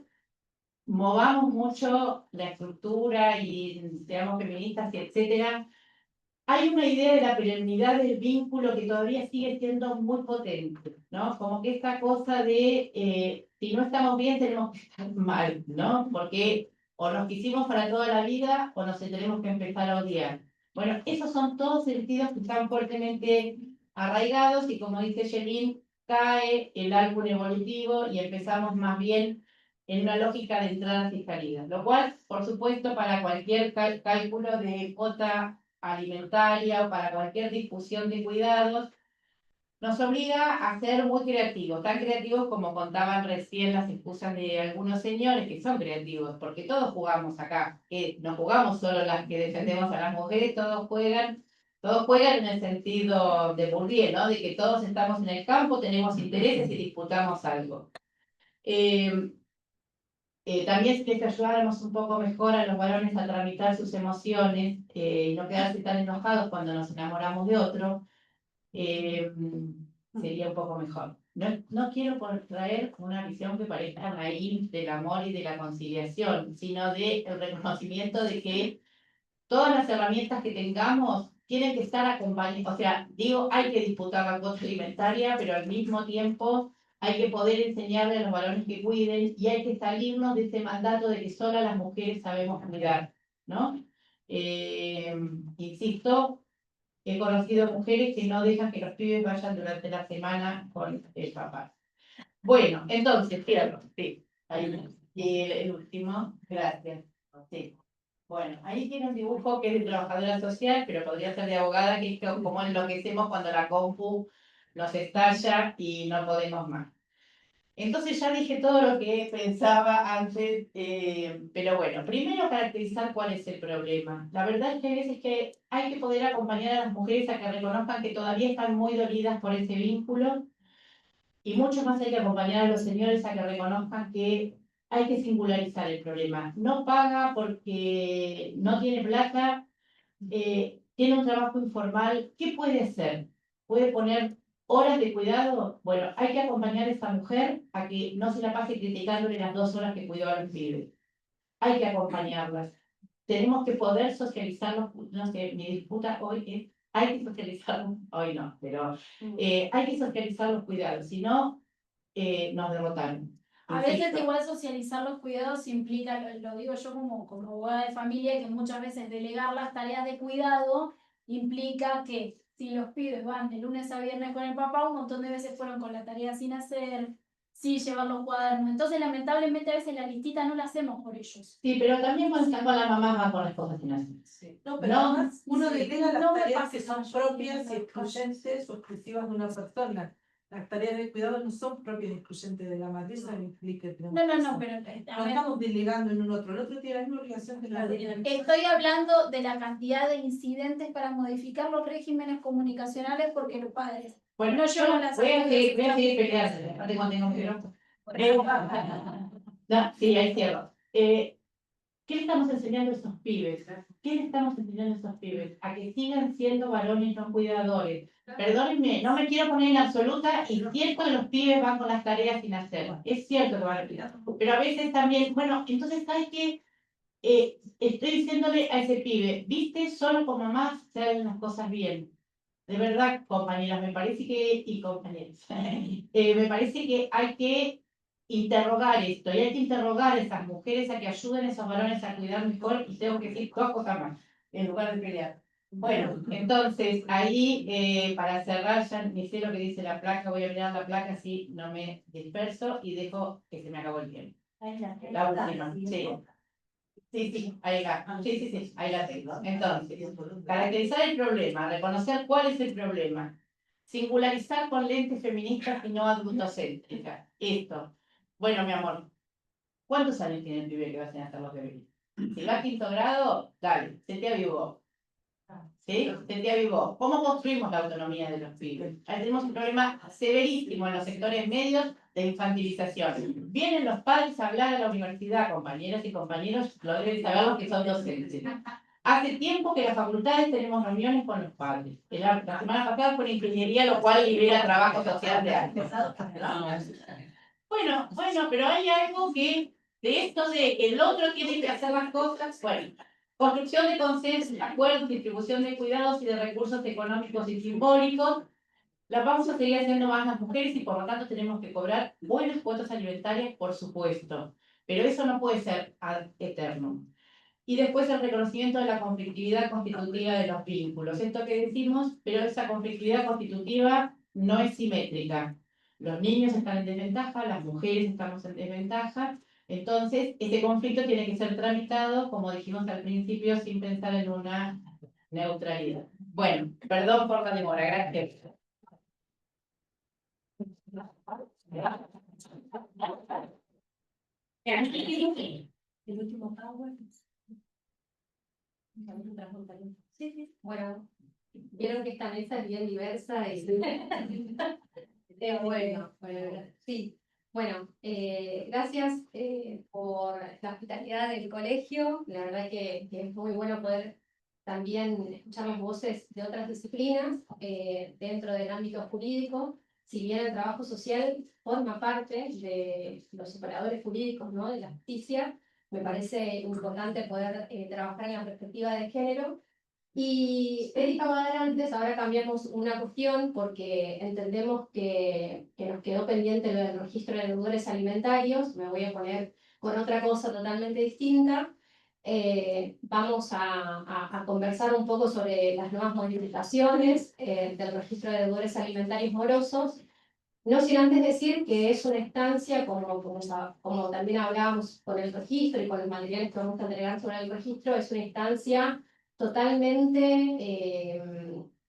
movamos mucho la estructura y seamos feministas y etcétera, hay una idea de la perennidad del vínculo que todavía sigue siendo muy potente, ¿no? Como que esta cosa de si no estamos bien tenemos que estar mal, ¿no? Porque o nos quisimos para toda la vida o nos tenemos que empezar a odiar. Bueno, esos son todos sentidos que están fuertemente arraigados y como dice Yelin, cae el álbum evolutivo y empezamos más bien en una lógica de entradas y salidas, lo cual, por supuesto, para cualquier cálculo de cuota alimentaria o para cualquier discusión de cuidados, nos obliga a ser muy creativos, tan creativos como contaban recién las excusas de algunos señores que son creativos, porque todos jugamos acá, que no jugamos solo las que defendemos a las mujeres, todos juegan en el sentido de Bourdieu, ¿no? De que todos estamos en el campo, tenemos intereses y disputamos algo. También si les ayudáramos un poco mejor a los varones a tramitar sus emociones y no quedarse tan enojados cuando nos enamoramos de otro, sería un poco mejor. No quiero traer una visión que parezca raíz del amor y de la conciliación, sino del reconocimiento de que todas las herramientas que tengamos tienen que estar acompañadas. O sea, digo, hay que disputar la cuota alimentaria, pero al mismo tiempo hay que poder enseñarle a los varones que cuiden y hay que salirnos de ese mandato de que solo las mujeres sabemos cuidar, ¿no? Insisto, he conocido mujeres que no dejan que los pibes vayan durante la semana con el papá. Bueno, entonces, cierro, sí. Ahí, y el último, gracias. Sí. Bueno, ahí tiene un dibujo que es de trabajadora social, pero podría ser de abogada, que es como enloquecemos cuando la compu nos estalla y no podemos más. Entonces ya dije todo lo que pensaba antes, pero bueno, primero caracterizar cuál es el problema. La verdad es que hay veces que hay que poder acompañar a las mujeres a que reconozcan que todavía están muy dolidas por ese vínculo y mucho más hay que acompañar a los señores a que reconozcan que hay que singularizar el problema. No paga porque no tiene plata, tiene un trabajo informal, ¿qué puede hacer? ¿Puede poner horas de cuidado? Bueno, hay que acompañar a esa mujer a que no se la pase criticándole las 2 horas que cuidó a los pibes. Hay que acompañarlas. Tenemos que poder socializarlos, no sé, mi disputa hoy es, hay que socializarlos, hoy no, pero hay que socializar los cuidados, si no, nos derrotaron. A veces igual socializar los cuidados implica, lo digo yo como abogada de familia, que muchas veces delegar las tareas de cuidado implica que si los pibes van de lunes a viernes con el papá, un montón de veces fueron con la tarea sin hacer, sí llevar los cuadernos. Entonces, lamentablemente, a veces la listita no la hacemos por ellos. Sí, pero también cuando están con la mamá van con las cosas sin hacer. Sí. No, pero No, además uno sí, delega las no me tareas pasa. que son propias y excluyentes o exclusivas de una persona. Las tareas de cuidado no son propias y excluyentes de la madre, eso implica que No, pero a no ver, estamos delegando en un otro. El otro tiene la misma obligación que la de estoy hablando de la cantidad de incidentes para modificar los regímenes comunicacionales porque los padres Bueno, no yo llevan las voy a seguir actividades. peleando. Aparte cuando tengo micrófono. No, sí, ahí cierro. ¿Qué le estamos enseñando a estos pibes? ¿Qué le estamos enseñando a estos pibes? A que sigan siendo varones no cuidadores. Perdónenme, no me quiero poner en absoluta y cierto que los pibes van con las tareas sin hacer. Es cierto que van a cuidar. Pero a veces también, bueno, entonces, ¿sabes qué? Estoy diciéndole a ese pibe, viste, solo con mamá se hacen las cosas bien. De verdad, compañeras, me parece que, y compañeros, me parece que hay que interrogar esto, y hay que interrogar a esas mujeres a que ayuden a esos varones a cuidar mejor, y tengo que decir dos cosas más, en lugar de pelear. Bueno, entonces, ahí, para cerrar, ya ni sé lo que dice la placa, voy a mirar la placa así no me disperso, y dejo que se me acabó el tiempo. La última, sí. Sí, ahí la, sí, ahí la tengo. Entonces, caracterizar el problema, reconocer cuál es el problema, singularizar con lentes feministas y no adultocéntricas. Esto. Bueno, mi amor, ¿cuántos años tiene el pibe que va a hacer los deberes? Si va a quinto grado, dale, se te avivó. ¿Sí? Se te avivó. ¿Cómo construimos la autonomía de los pibes? Ahí tenemos un problema severísimo en los sectores medios de infantilización. Vienen los padres a hablar a la universidad, compañeras y compañeros, lo deben saber los que son docentes. Hace tiempo que las facultades tenemos reuniones con los padres. La semana pasada fue en ingeniería, lo cual libera trabajo social de antes. Bueno, pero hay algo que, de esto de que el otro tiene que hacer las cosas, bueno, construcción de consensos, acuerdos, distribución de cuidados y de recursos económicos y simbólicos, las vamos a seguir haciendo más las mujeres y por lo tanto tenemos que cobrar buenas cuotas alimentarias, por supuesto, pero eso no puede ser ad eterno. Y después el reconocimiento de la conflictividad constitutiva de los vínculos. Esto que decimos, pero esa conflictividad constitutiva no es simétrica. Los niños están en desventaja, las mujeres estamos en desventaja. Entonces, este conflicto tiene que ser tramitado, como dijimos al principio, sin pensar en una neutralidad. Bueno, perdón por la demora, gracias. El último power. Sí. Bueno, vieron que esta mesa es bien diversa y bueno, sí. Bueno, gracias por la hospitalidad del colegio. La verdad que es muy bueno poder también escuchar las voces de otras disciplinas dentro del ámbito jurídico. Si bien el trabajo social forma parte de los operadores jurídicos, ¿no?, de la justicia, me parece importante poder trabajar en la perspectiva de género. Y Erika antes, ahora cambiamos una cuestión porque entendemos que nos quedó pendiente lo del registro de deudores alimentarios. Me voy a poner con otra cosa totalmente distinta. Vamos a conversar un poco sobre las nuevas modificaciones del registro de deudores alimentarios morosos. No sin antes decir que es una instancia, como también hablábamos con el registro y con los materiales que vamos a entregar sobre el registro, es una instancia totalmente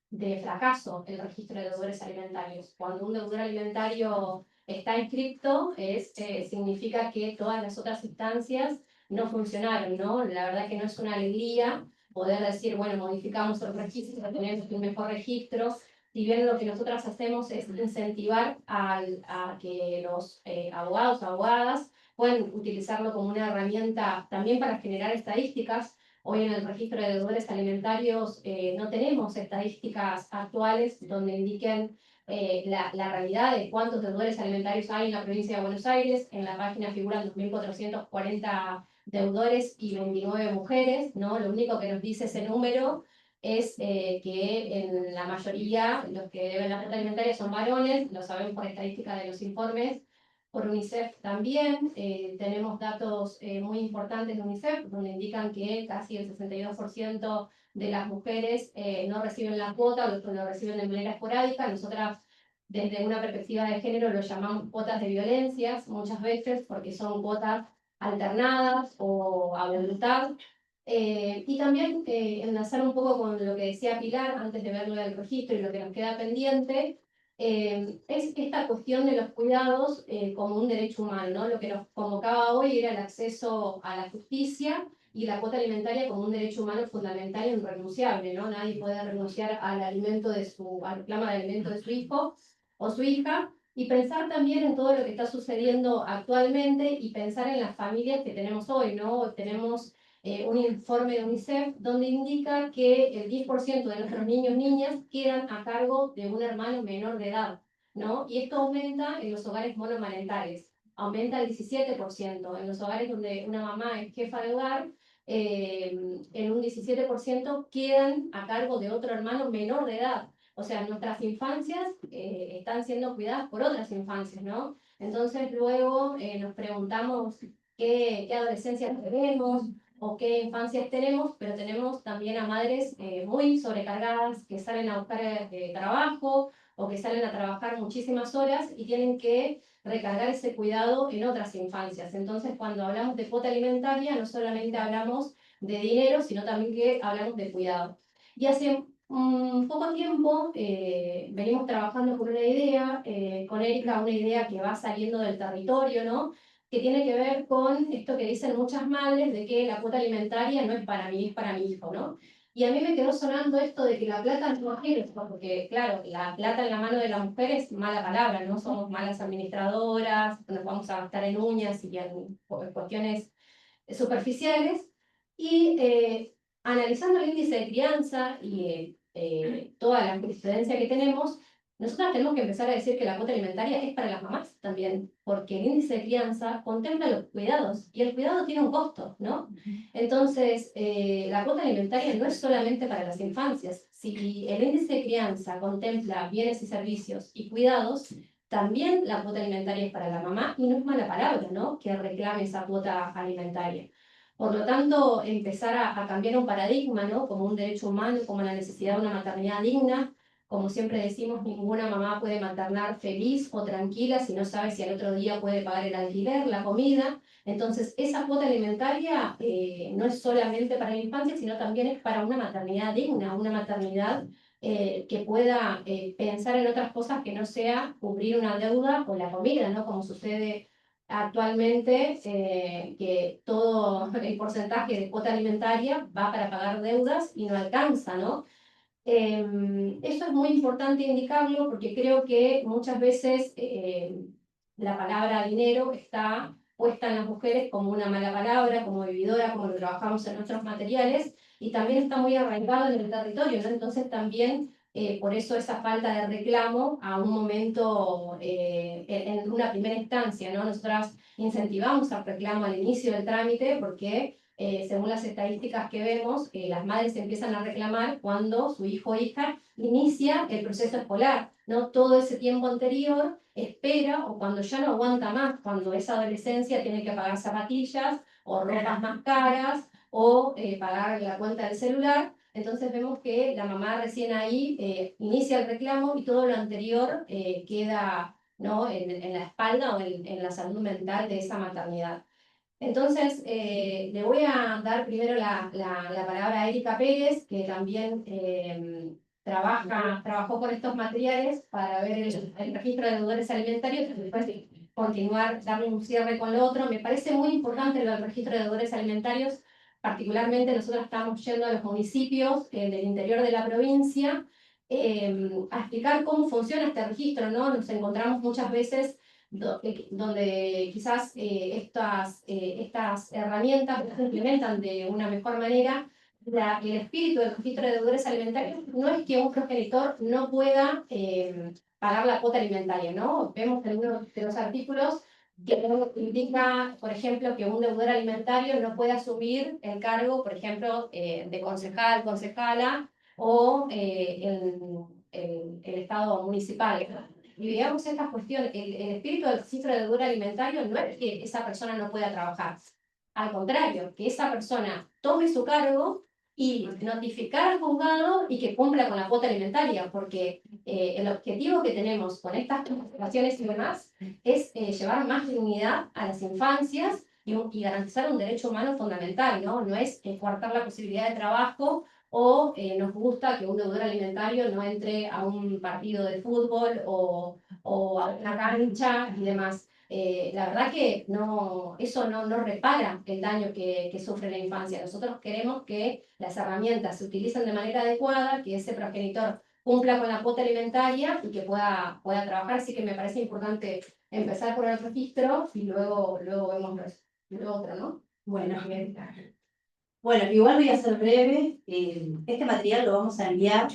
de fracaso el registro de deudores alimentarios. Cuando un deudor alimentario está inscripto, significa que todas las otras instancias no funcionaron, ¿no? La verdad que no es una alegría poder decir, bueno, modificamos el registro, tenemos un mejor registro. Si bien lo que nosotras hacemos es incentivar a que los abogados o abogadas puedan utilizarlo como una herramienta también para generar estadísticas. Hoy en el registro de deudores alimentarios no tenemos estadísticas actuales donde indiquen la realidad de cuántos deudores alimentarios hay en la provincia de Buenos Aires. En la página figuran 2.440 deudores y 29 mujeres, ¿no? Lo único que nos dice ese número es que en la mayoría los que deben la renta alimentaria son varones, lo sabemos por estadística de los informes. Por UNICEF también tenemos datos muy importantes de UNICEF, donde indican que casi el 62% de las mujeres no reciben la cuota o lo reciben de manera esporádica. Nosotras desde una perspectiva de género lo llamamos cuotas de violencias, muchas veces porque son cuotas alternadas o a voluntad. Y también enlazar un poco con lo que decía Pilar antes de verlo del registro y lo que nos queda pendiente, es esta cuestión de los cuidados como un derecho humano, ¿no? Lo que nos convocaba hoy era el acceso a la justicia y la cuota alimentaria como un derecho humano fundamental e irrenunciable, ¿no? Nadie puede renunciar al alimento al reclamo de alimento de su hijo o su hija, y pensar también en todo lo que está sucediendo actualmente y pensar en las familias que tenemos hoy, ¿no? Tenemos un informe de UNICEF donde indica que el 10% de nuestros niños y niñas quedan a cargo de un hermano menor de edad, ¿no? Y esto aumenta en los hogares monomarentales, aumenta el 17%, en los hogares donde una mamá es jefa de hogar, en un 17% quedan a cargo de otro hermano menor de edad. O sea, nuestras infancias están siendo cuidadas por otras infancias, ¿no? Entonces luego nos preguntamos qué adolescencia tenemos o qué infancias tenemos, pero tenemos también a madres muy sobrecargadas que salen a buscar trabajo o que salen a trabajar muchísimas horas y tienen que recargar ese cuidado en otras infancias. Entonces, cuando hablamos de cuota alimentaria, no solamente hablamos de dinero, sino también que hablamos de cuidado. Y hace poco tiempo venimos trabajando con una idea, con Erika, una idea que va saliendo del territorio, ¿no? Que tiene que ver con esto que dicen muchas madres de que la cuota alimentaria no es para mí, es para mi hijo, ¿no? Y a mí me quedó sonando esto de que la plata no es, porque claro, la plata en la mano de la mujer es mala palabra, ¿no? Somos malas administradoras, nos vamos a gastar en uñas y en cuestiones superficiales. Y analizando el índice de crianza y toda la jurisprudencia que tenemos, nosotros tenemos que empezar a decir que la cuota alimentaria es para las mamás también, porque el índice de crianza contempla los cuidados y el cuidado tiene un costo, ¿no? Entonces, la cuota alimentaria no es solamente para las infancias. Si el índice de crianza contempla bienes y servicios y cuidados, también la cuota alimentaria es para la mamá y no es mala palabra, ¿no? Que reclame esa cuota alimentaria. Por lo tanto, empezar a cambiar un paradigma, ¿no? Como un derecho humano, como la necesidad de una maternidad digna. Como siempre decimos, ninguna mamá puede maternar feliz o tranquila si no sabe si al otro día puede pagar el alquiler, la comida. Entonces, esa cuota alimentaria no es solamente para la infancia, sino también es para una maternidad digna, una maternidad que pueda pensar en otras cosas que no sea cubrir una deuda o la comida, ¿no? Como sucede actualmente, que todo el porcentaje de cuota alimentaria va para pagar deudas y no alcanza, ¿no? Eso es muy importante indicarlo porque creo que muchas veces la palabra dinero está puesta en las mujeres como una mala palabra, como vividora, como lo trabajamos en nuestros materiales, y también está muy arraigado en el territorio, ¿no? Entonces también por eso esa falta de reclamo a un momento, en una primera instancia, ¿no? Nosotras incentivamos el reclamo al inicio del trámite porque según las estadísticas que vemos, las madres empiezan a reclamar cuando su hijo o hija inicia el proceso escolar, ¿no? Todo ese tiempo anterior espera, o cuando ya no aguanta más, cuando esa adolescencia tiene que pagar zapatillas o ropas más caras o pagar la cuenta del celular. Entonces vemos que la mamá recién ahí inicia el reclamo y todo lo anterior queda, ¿no? en la espalda o en la salud mental de esa maternidad. Entonces, le voy a dar primero la palabra a Erika Pérez, que también trabajó con estos materiales para ver el registro de deudores alimentarios y después continuar, darle un cierre con lo otro. Me parece muy importante lo del registro de deudores alimentarios, particularmente nosotros estamos yendo a los municipios del interior de la provincia a explicar cómo funciona este registro, ¿no? Nos encontramos muchas veces donde quizás estas herramientas se implementan de una mejor manera. El espíritu del registro de deudores alimentarios no es que un progenitor no pueda pagar la cuota alimentaria, ¿no? Vemos en uno de los artículos que indica, por ejemplo, que un deudor alimentario no puede asumir el cargo, por ejemplo, de concejal, concejala o el Estado municipal. Y veamos estas cuestiones, el espíritu del registro de deudor alimentario no es que esa persona no pueda trabajar, al contrario, que esa persona tome su cargo y notificar al juzgado y que cumpla con la cuota alimentaria, porque el objetivo que tenemos con estas situaciones y demás es llevar más dignidad a las infancias y garantizar un derecho humano fundamental, ¿no? No es coartar la posibilidad de trabajo o nos gusta que un deudor alimentario no entre a un partido de fútbol o a una cancha y demás. La verdad que no, eso no repara el daño que sufre la infancia. Nosotros queremos que las herramientas se utilicen de manera adecuada, que ese progenitor cumpla con la cuota alimentaria y que pueda trabajar. Así que me parece importante empezar por el registro y luego vemos lo otro, ¿no? Bueno, bueno, igual voy a ser breve. Este material lo vamos a enviar.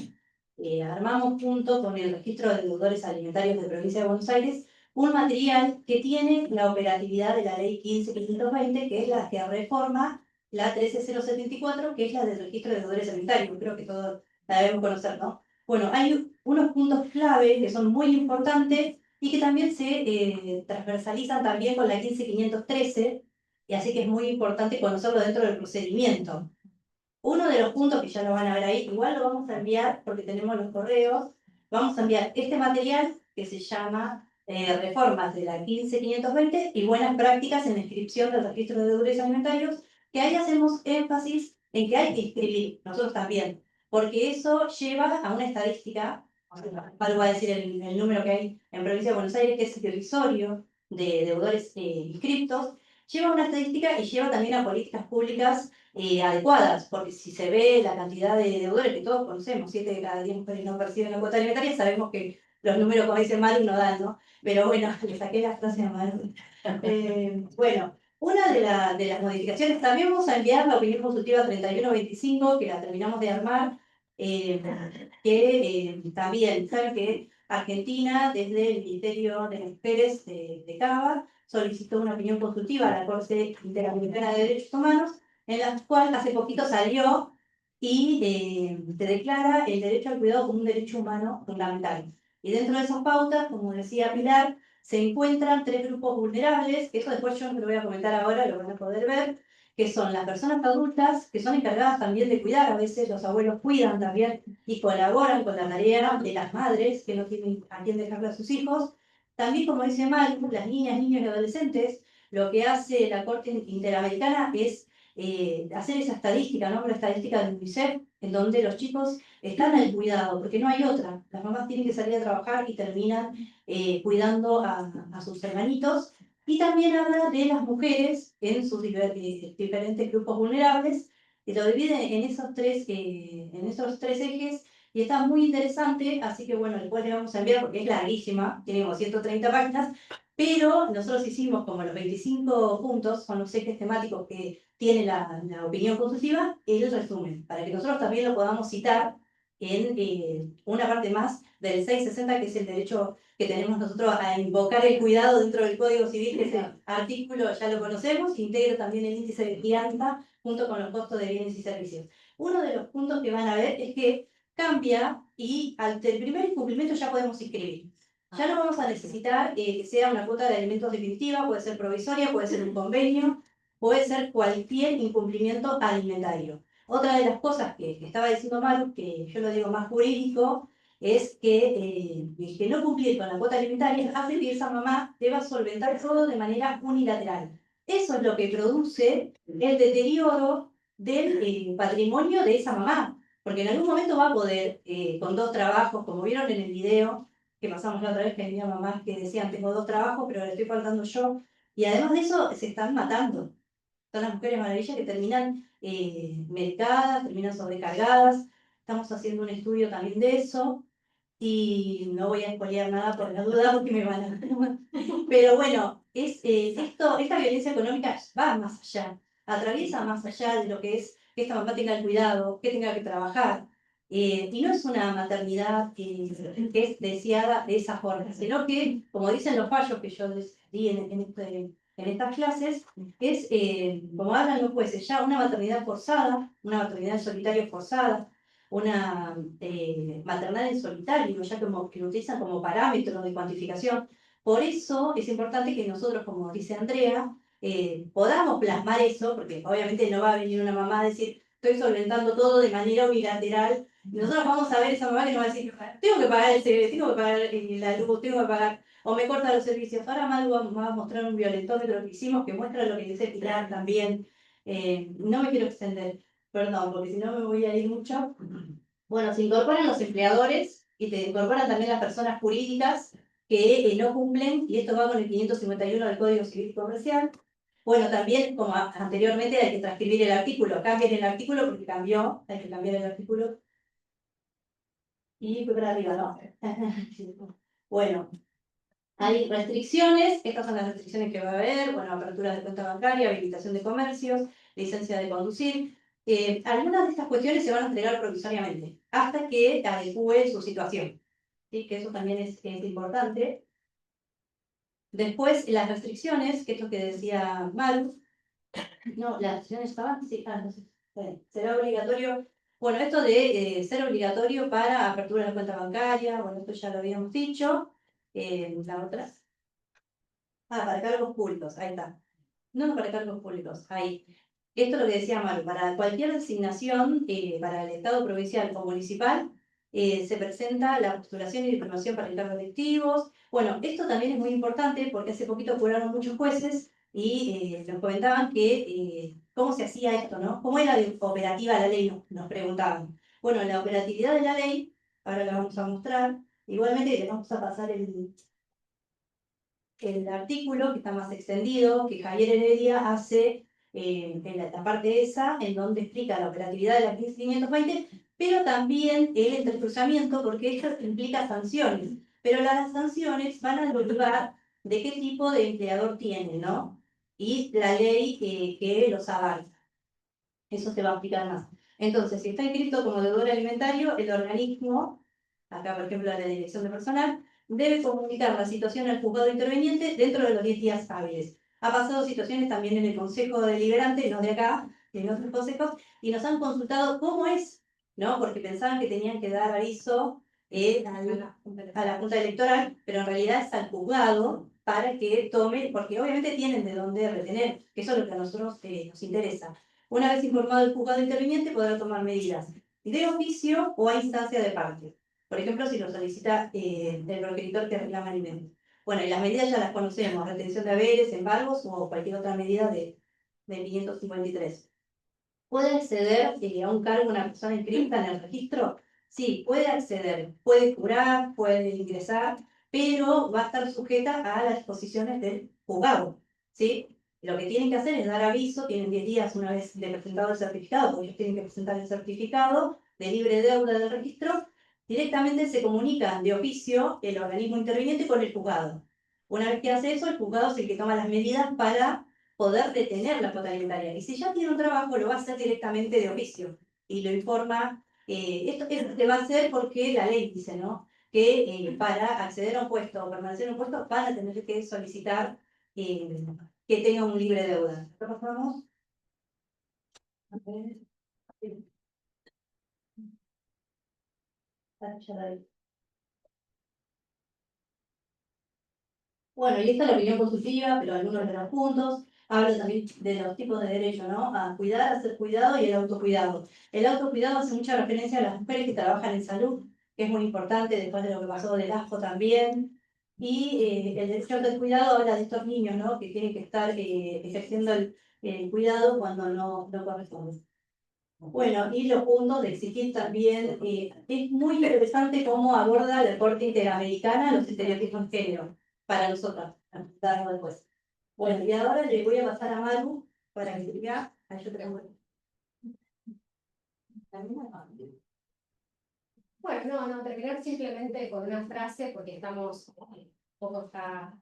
Armamos junto con el registro de deudores alimentarios de Provincia de Buenos Aires un material que tiene la operatividad de la ley 15.520, que es la que reforma la 13.074, que es la del registro de deudores alimentarios. Creo que todos la debemos conocer, ¿no? Bueno, hay unos puntos clave que son muy importantes y que también se transversalizan también con la 15.513, y así que es muy importante conocerlo dentro del procedimiento. Uno de los puntos que ya lo van a ver ahí, igual lo vamos a enviar porque tenemos los correos, vamos a enviar este material que se llama Reformas de la 15.520 y Buenas Prácticas en la inscripción del registro de deudores alimentarios, que ahí hacemos énfasis en que hay que inscribir, nosotros también, porque eso lleva a una estadística, algo va a decir el número que hay en Provincia de Buenos Aires, que es irrisorio de deudores inscriptos, lleva a una estadística y lleva también a políticas públicas adecuadas, porque si se ve la cantidad de deudores que todos conocemos, 7 de cada 10 mujeres no perciben la cuota alimentaria, sabemos que los números, como dice Maru, no dan, ¿no? Pero bueno, le saqué la frase a Maru. Bueno, una de las modificaciones, también vamos a enviar la opinión consultiva 3125, que la terminamos de armar, que también, saben que Argentina, desde el Ministerio de las Mujeres de Cava, solicitó una opinión consultiva a la Corte Interamericana de Derechos Humanos, en la cual hace poquito salió y te declara el derecho al cuidado como un derecho humano fundamental. Y dentro de esas pautas, como decía Pilar, se encuentran 3 grupos vulnerables, que eso después yo no lo voy a comentar ahora, lo van a poder ver, que son las personas adultas, que son encargadas también de cuidar, a veces los abuelos cuidan también y colaboran con la tarea de las madres, que no tienen a quién dejarle a sus hijos. También, como dice Maru, las niñas, niños y adolescentes, lo que hace la Corte Interamericana es hacer esa estadística, ¿no? Una estadística de UNICEF, en donde los chicos están al cuidado, porque no hay otra. Las mamás tienen que salir a trabajar y terminan cuidando a sus hermanitos. Y también habla de las mujeres en sus diferentes grupos vulnerables, y lo divide en esos tres ejes, y está muy interesante, así que bueno, después le vamos a enviar porque es larguísima, tiene como 130 páginas, pero nosotros hicimos como los 25 puntos, son los ejes temáticos que tiene la opinión consultiva, el resumen, para que nosotros también lo podamos citar en una parte más del 660, que es el derecho que tenemos nosotros a invocar el cuidado dentro del Código Civil, que ese artículo ya lo conocemos, integra también el índice de fianza junto con los costos de bienes y servicios. Uno de los puntos que van a ver es que cambia y ante el primer incumplimiento ya podemos inscribir. Ya no vamos a necesitar que sea una cuota de alimentos definitiva, puede ser provisoria, puede ser un convenio, puede ser cualquier incumplimiento alimentario. Otra de las cosas que estaba diciendo Maru, que yo lo digo más jurídico, es que el que no cumplir con la cuota alimentaria hace que esa mamá deba solventar todo de manera unilateral. Eso es lo que produce el deterioro del patrimonio de esa mamá, porque en algún momento va a poder, con 2 trabajos, como vieron en el video que pasamos la otra vez, que había mamás que decían, tengo 2 trabajos, pero le estoy faltando yo, y además de eso se están matando. Son las mujeres maravillas que terminan medicadas, terminan sobrecargadas. Estamos haciendo un estudio también de eso, y no voy a spoilear nada por la duda porque me van a... Pero bueno, esta violencia económica va más allá, atraviesa más allá de lo que es que esta mamá tenga el cuidado, que tenga que trabajar. Y no es una maternidad que es deseada de esa forma, sino que, como dicen los fallos que yo les di en estas clases, es, como hablan los jueces, ya una maternidad forzada, una maternidad en solitario forzada, una maternal en solitario, ya como que lo utilizan como parámetro de cuantificación. Por eso es importante que nosotros, como dice Andrea, podamos plasmar eso, porque obviamente no va a venir una mamá a decir, estoy solventando todo de manera unilateral. Y nosotros vamos a ver esa mamá que nos va a decir, tengo que pagar tengo que pagar la luz, tengo que pagar, o me corta los servicios. Ahora Malu va a mostrar un violentómetro que hicimos que muestra lo que dice Pilar también. No me quiero extender, perdón, porque si no me voy a ir mucho. Bueno, se incorporan los empleadores y te incorporan también las personas jurídicas que no cumplen, y esto va con el 551 del Código Civil y Comercial. Bueno, también, como anteriormente, hay que transcribir el artículo. Cambien el artículo porque cambió, hay que cambiar el artículo. Y fue para arriba, ¿no? Bueno, hay restricciones, estas son las restricciones que va a haber, bueno, apertura de cuenta bancaria, habilitación de comercios, licencia de conducir. Algunas de estas cuestiones se van a entregar provisoriamente, hasta que adecue su situación. ¿Sí? Que eso también es importante. Después, las restricciones, que esto que decía Maru, no, las restricciones estaban, sí, no sé, será obligatorio. Bueno, esto de ser obligatorio para apertura de cuenta bancaria, bueno, esto ya lo habíamos dicho. La otra. Para cargos públicos, ahí está. No, para cargos públicos, ahí. Esto es lo que decía Maru, para cualquier designación, para el Estado provincial o municipal, se presenta la postulación y diplomación para encargos electivos. Bueno, esto también es muy importante porque hace poquito fueron muchos jueces y nos comentaban que cómo se hacía esto, ¿no? ¿Cómo era de operativa la ley? Nos preguntaban. Bueno, la operatividad de la ley, ahora la vamos a mostrar. Igualmente les vamos a pasar el artículo que está más extendido, que Javier Heredia hace en la parte esa, en donde explica la operatividad de la 15520, pero también el entrecruzamiento, porque esto implica sanciones. Pero las sanciones van a derivar de qué tipo de empleador tiene, ¿no? Y la ley que los abarca. Eso se va a explicar más. Entonces, si está inscrito como deudor alimentario, el organismo, acá por ejemplo la dirección de personal, debe comunicar la situación al juzgado interveniente dentro de los 10 días hábiles. Ha pasado situaciones también en el Consejo Deliberante, no de acá, en otros consejos, y nos han consultado cómo es, ¿no? Porque pensaban que tenían que dar aviso a la Junta Electoral, pero en realidad es al juzgado para que tome, porque obviamente tienen de dónde retener, que eso es lo que a nosotros nos interesa. Una vez informado el juzgado interviniente, podrá tomar medidas de oficio o a instancia de parte. Por ejemplo, si lo solicita el progenitor que reclama alimentos. Bueno, y las medidas ya las conocemos, retención de haberes, embargos o cualquier otra medida de 553. ¿Puede acceder a un cargo una persona inscrita en el registro? Sí, puede acceder, puede jurar, puede ingresar, pero va a estar sujeta a las disposiciones del juzgado, ¿sí? Lo que tienen que hacer es dar aviso, tienen 10 días una vez de presentado el certificado, porque ellos tienen que presentar el certificado de libre deuda del registro, directamente se comunican de oficio el organismo interviniente con el juzgado. Una vez que hace eso, el juzgado es el que toma las medidas para poder detener la cuota alimentaria. Y si ya tiene un trabajo, lo va a hacer directamente de oficio y lo informa. Esto se va a hacer porque la ley dice, ¿no? Que para acceder a un puesto o permanecer en un puesto van a tener que solicitar que tenga un libre deuda. ¿Lo pasamos? A ver. Bueno, y esta es la opinión consultiva, pero algunos de los puntos. Habla también de los tipos de derecho, ¿no? A cuidar, a ser cuidado y el autocuidado. El autocuidado hace mucha referencia a las mujeres que trabajan en salud, que es muy importante después de lo que pasó del asco también. Y el derecho al cuidado habla de estos niños, ¿no? Que tienen que estar ejerciendo el cuidado cuando no corresponde. Bueno, y los puntos de exigir también, es muy interesante cómo aborda la Corte Interamericana los estereotipos de género para nosotros, darlo después. Bueno, y ahora le voy a pasar a Maru para que diga, ahí yo traigo. Bueno, no, terminar simplemente con una frase porque estamos un poco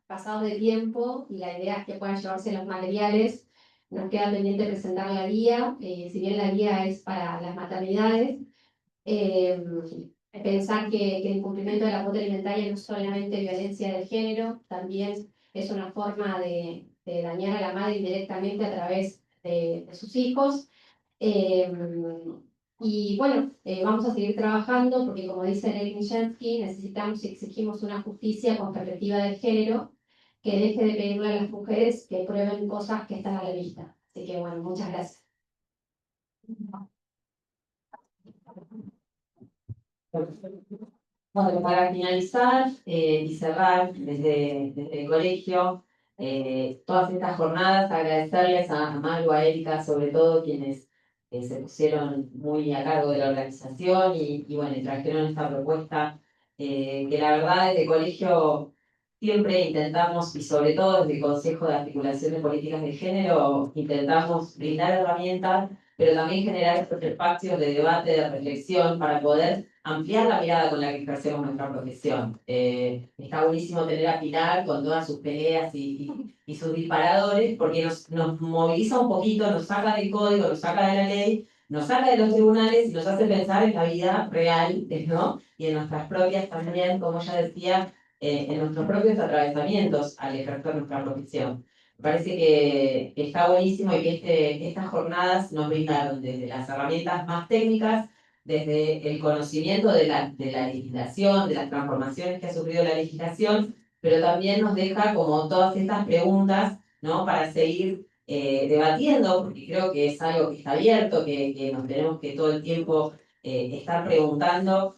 pasados de tiempo y la idea es que puedan llevarse los materiales. Nos queda pendiente presentar la guía, si bien la guía es para las maternidades, pensar que el cumplimiento de la cuota alimentaria no es solamente violencia de género, también es una forma de dañar a la madre indirectamente a través de sus hijos. Y bueno, vamos a seguir trabajando porque como dice Lev Nijinsky, necesitamos y exigimos una justicia con perspectiva de género que deje de pedirle a las mujeres que prueben cosas que están a la vista. Así que bueno, muchas gracias. Bueno, para finalizar y cerrar desde el colegio, todas estas jornadas, agradecerles a Malu, a Erika, sobre todo quienes se pusieron muy a cargo de la organización y bueno, y trajeron esta propuesta que la verdad desde el colegio siempre intentamos, y sobre todo desde el Consejo de Articulación de Políticas de Género, intentamos brindar herramientas, pero también generar estos espacios de debate, de reflexión, para poder ampliar la mirada con la que ejercemos nuestra profesión. Está buenísimo tener a Pilar con todas sus peleas y sus disparadores, porque nos moviliza un poquito, nos saca del código, nos saca de la ley, nos saca de los tribunales y nos hace pensar en la vida real, ¿no? Y en nuestras propias también, como ella decía, en nuestros propios atravesamientos al ejercer nuestra profesión. Me parece que está buenísimo y que estas jornadas nos brindaron desde las herramientas más técnicas, desde el conocimiento de la legislación, de las transformaciones que ha sufrido la legislación, pero también nos deja como todas estas preguntas, ¿no? Para seguir debatiendo, porque creo que es algo que está abierto, que nos tenemos que todo el tiempo estar preguntando.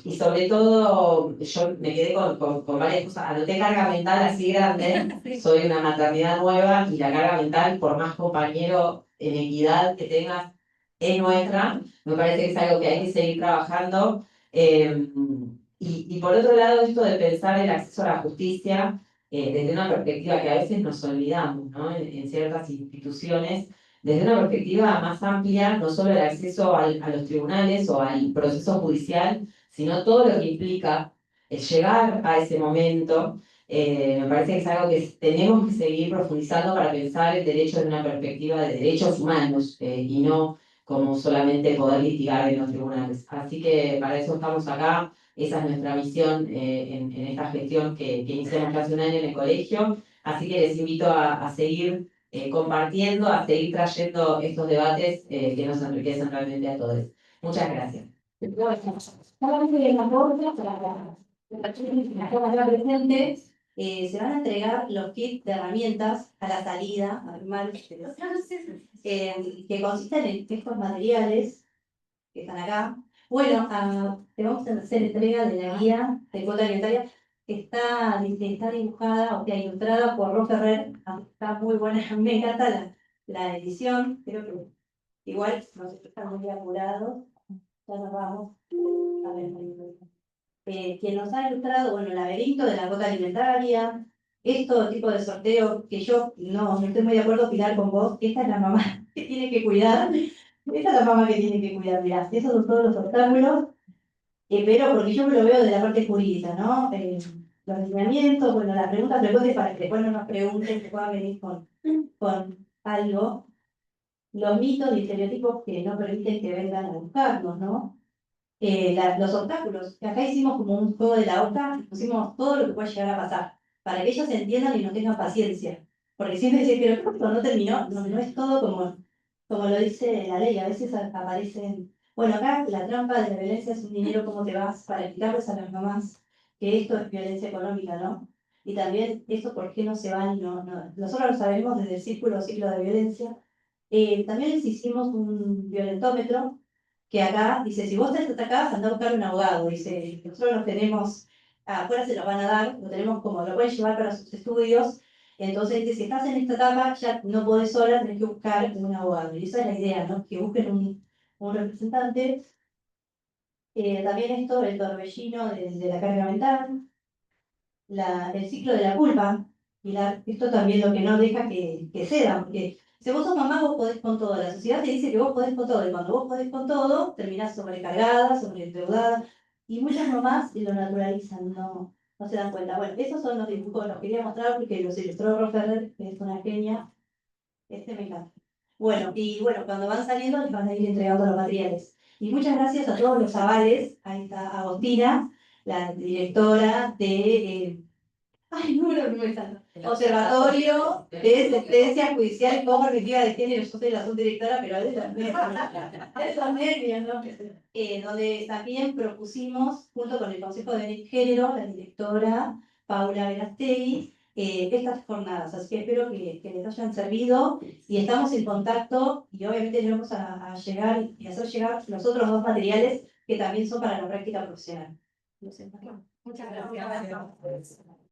Y sobre todo, yo me quedé con varias cosas. Anoté carga mental así grande. Soy una maternidad nueva y la carga mental, por más compañero en equidad que tengas, es nuestra. Me parece que es algo que hay que seguir trabajando. Y por otro lado, esto de pensar el acceso a la justicia desde una perspectiva que a veces nos olvidamos, ¿no? En ciertas instituciones, desde una perspectiva más amplia, no solo el acceso a los tribunales o al proceso judicial, sino todo lo que implica el llegar a ese momento. Me parece que es algo que tenemos que seguir profundizando para pensar el derecho desde una perspectiva de derechos humanos y no como solamente poder litigar en los tribunales. Así que para eso estamos acá. Esa es nuestra misión en esta gestión que iniciamos hace un año en el colegio. Así que les invito a seguir compartiendo, a seguir trayendo estos debates que nos enriquecen realmente a todos. Muchas gracias. Presentes, se van a entregar los kits de herramientas a la salida, que consisten en estos materiales que están acá. Bueno, te vamos a hacer entrega de la guía de cuota alimentaria que está dibujada, o sea, ilustrada por Ro Ferrer. Está muy buena, me encanta la edición, creo que igual nos están muy apurados. Ya nos vamos. A ver, quien nos ha ilustrado, bueno, el laberinto de la cuota alimentaria, estos tipos de sorteo que yo no estoy muy de acuerdo, Pilar, con vos, esta es la mamá que tiene que cuidar. Esa es la fama que tiene que cuidar, mirá, esos son todos los obstáculos, pero porque yo me lo veo de la parte jurídica, ¿no? Los lineamientos, bueno, las preguntas frecuentes para que después no nos pregunten, que puedan venir con algo, los mitos y estereotipos que no permiten que vengan a buscarnos, ¿no? Los obstáculos, que acá hicimos como un juego de la oca, pusimos todo lo que puede llegar a pasar, para que ellos entiendan y no tengan paciencia, porque siempre dicen, pero esto no terminó, no es todo como lo dice la ley, a veces aparecen, bueno, acá la trampa de la violencia es un dinero, ¿cómo te vas? Para explicarles a las mamás que esto es violencia económica, ¿no? Y también eso, ¿por qué no se van? Nosotros lo sabemos desde el ciclo de violencia. También les hicimos un violentómetro, que acá dice, si vos te atacás, anda a buscar un abogado, dice, nosotros los tenemos, afuera se los van a dar, lo tenemos como, lo pueden llevar para sus estudios. Entonces, si estás en esta etapa, ya no podés sola, tenés que buscar un abogado. Y esa es la idea, ¿no? Que busquen un representante. También esto, el torbellino de la carga mental, el ciclo de la culpa. Esto también lo que no deja que ceda, porque si vos sos mamá, vos podés con todo. La sociedad te dice que vos podés con todo, y cuando vos podés con todo, terminás sobrecargada, sobreendeudada. Y muchas mamás lo naturalizan, no se dan cuenta. Bueno, esos son los dibujos, los quería mostrar porque los ilustró Ro Ferrer, que es una genia. Este me encanta. Bueno, y bueno, cuando van saliendo les van a ir entregando los materiales. Y muchas gracias a todos los avales. Ahí está Agostina, la directora de Observatorio de Sentencias Judiciales con Perspectiva de Género. Yo soy la subdirectora, pero esos nervios, ¿no? Donde también propusimos, junto con el Consejo de Género, la directora Paula Verastegui, estas jornadas. Así que espero que les hayan servido y estamos en contacto y obviamente les vamos a llegar y hacer llegar los otros 2 materiales que también son para la práctica profesional. Muchas gracias.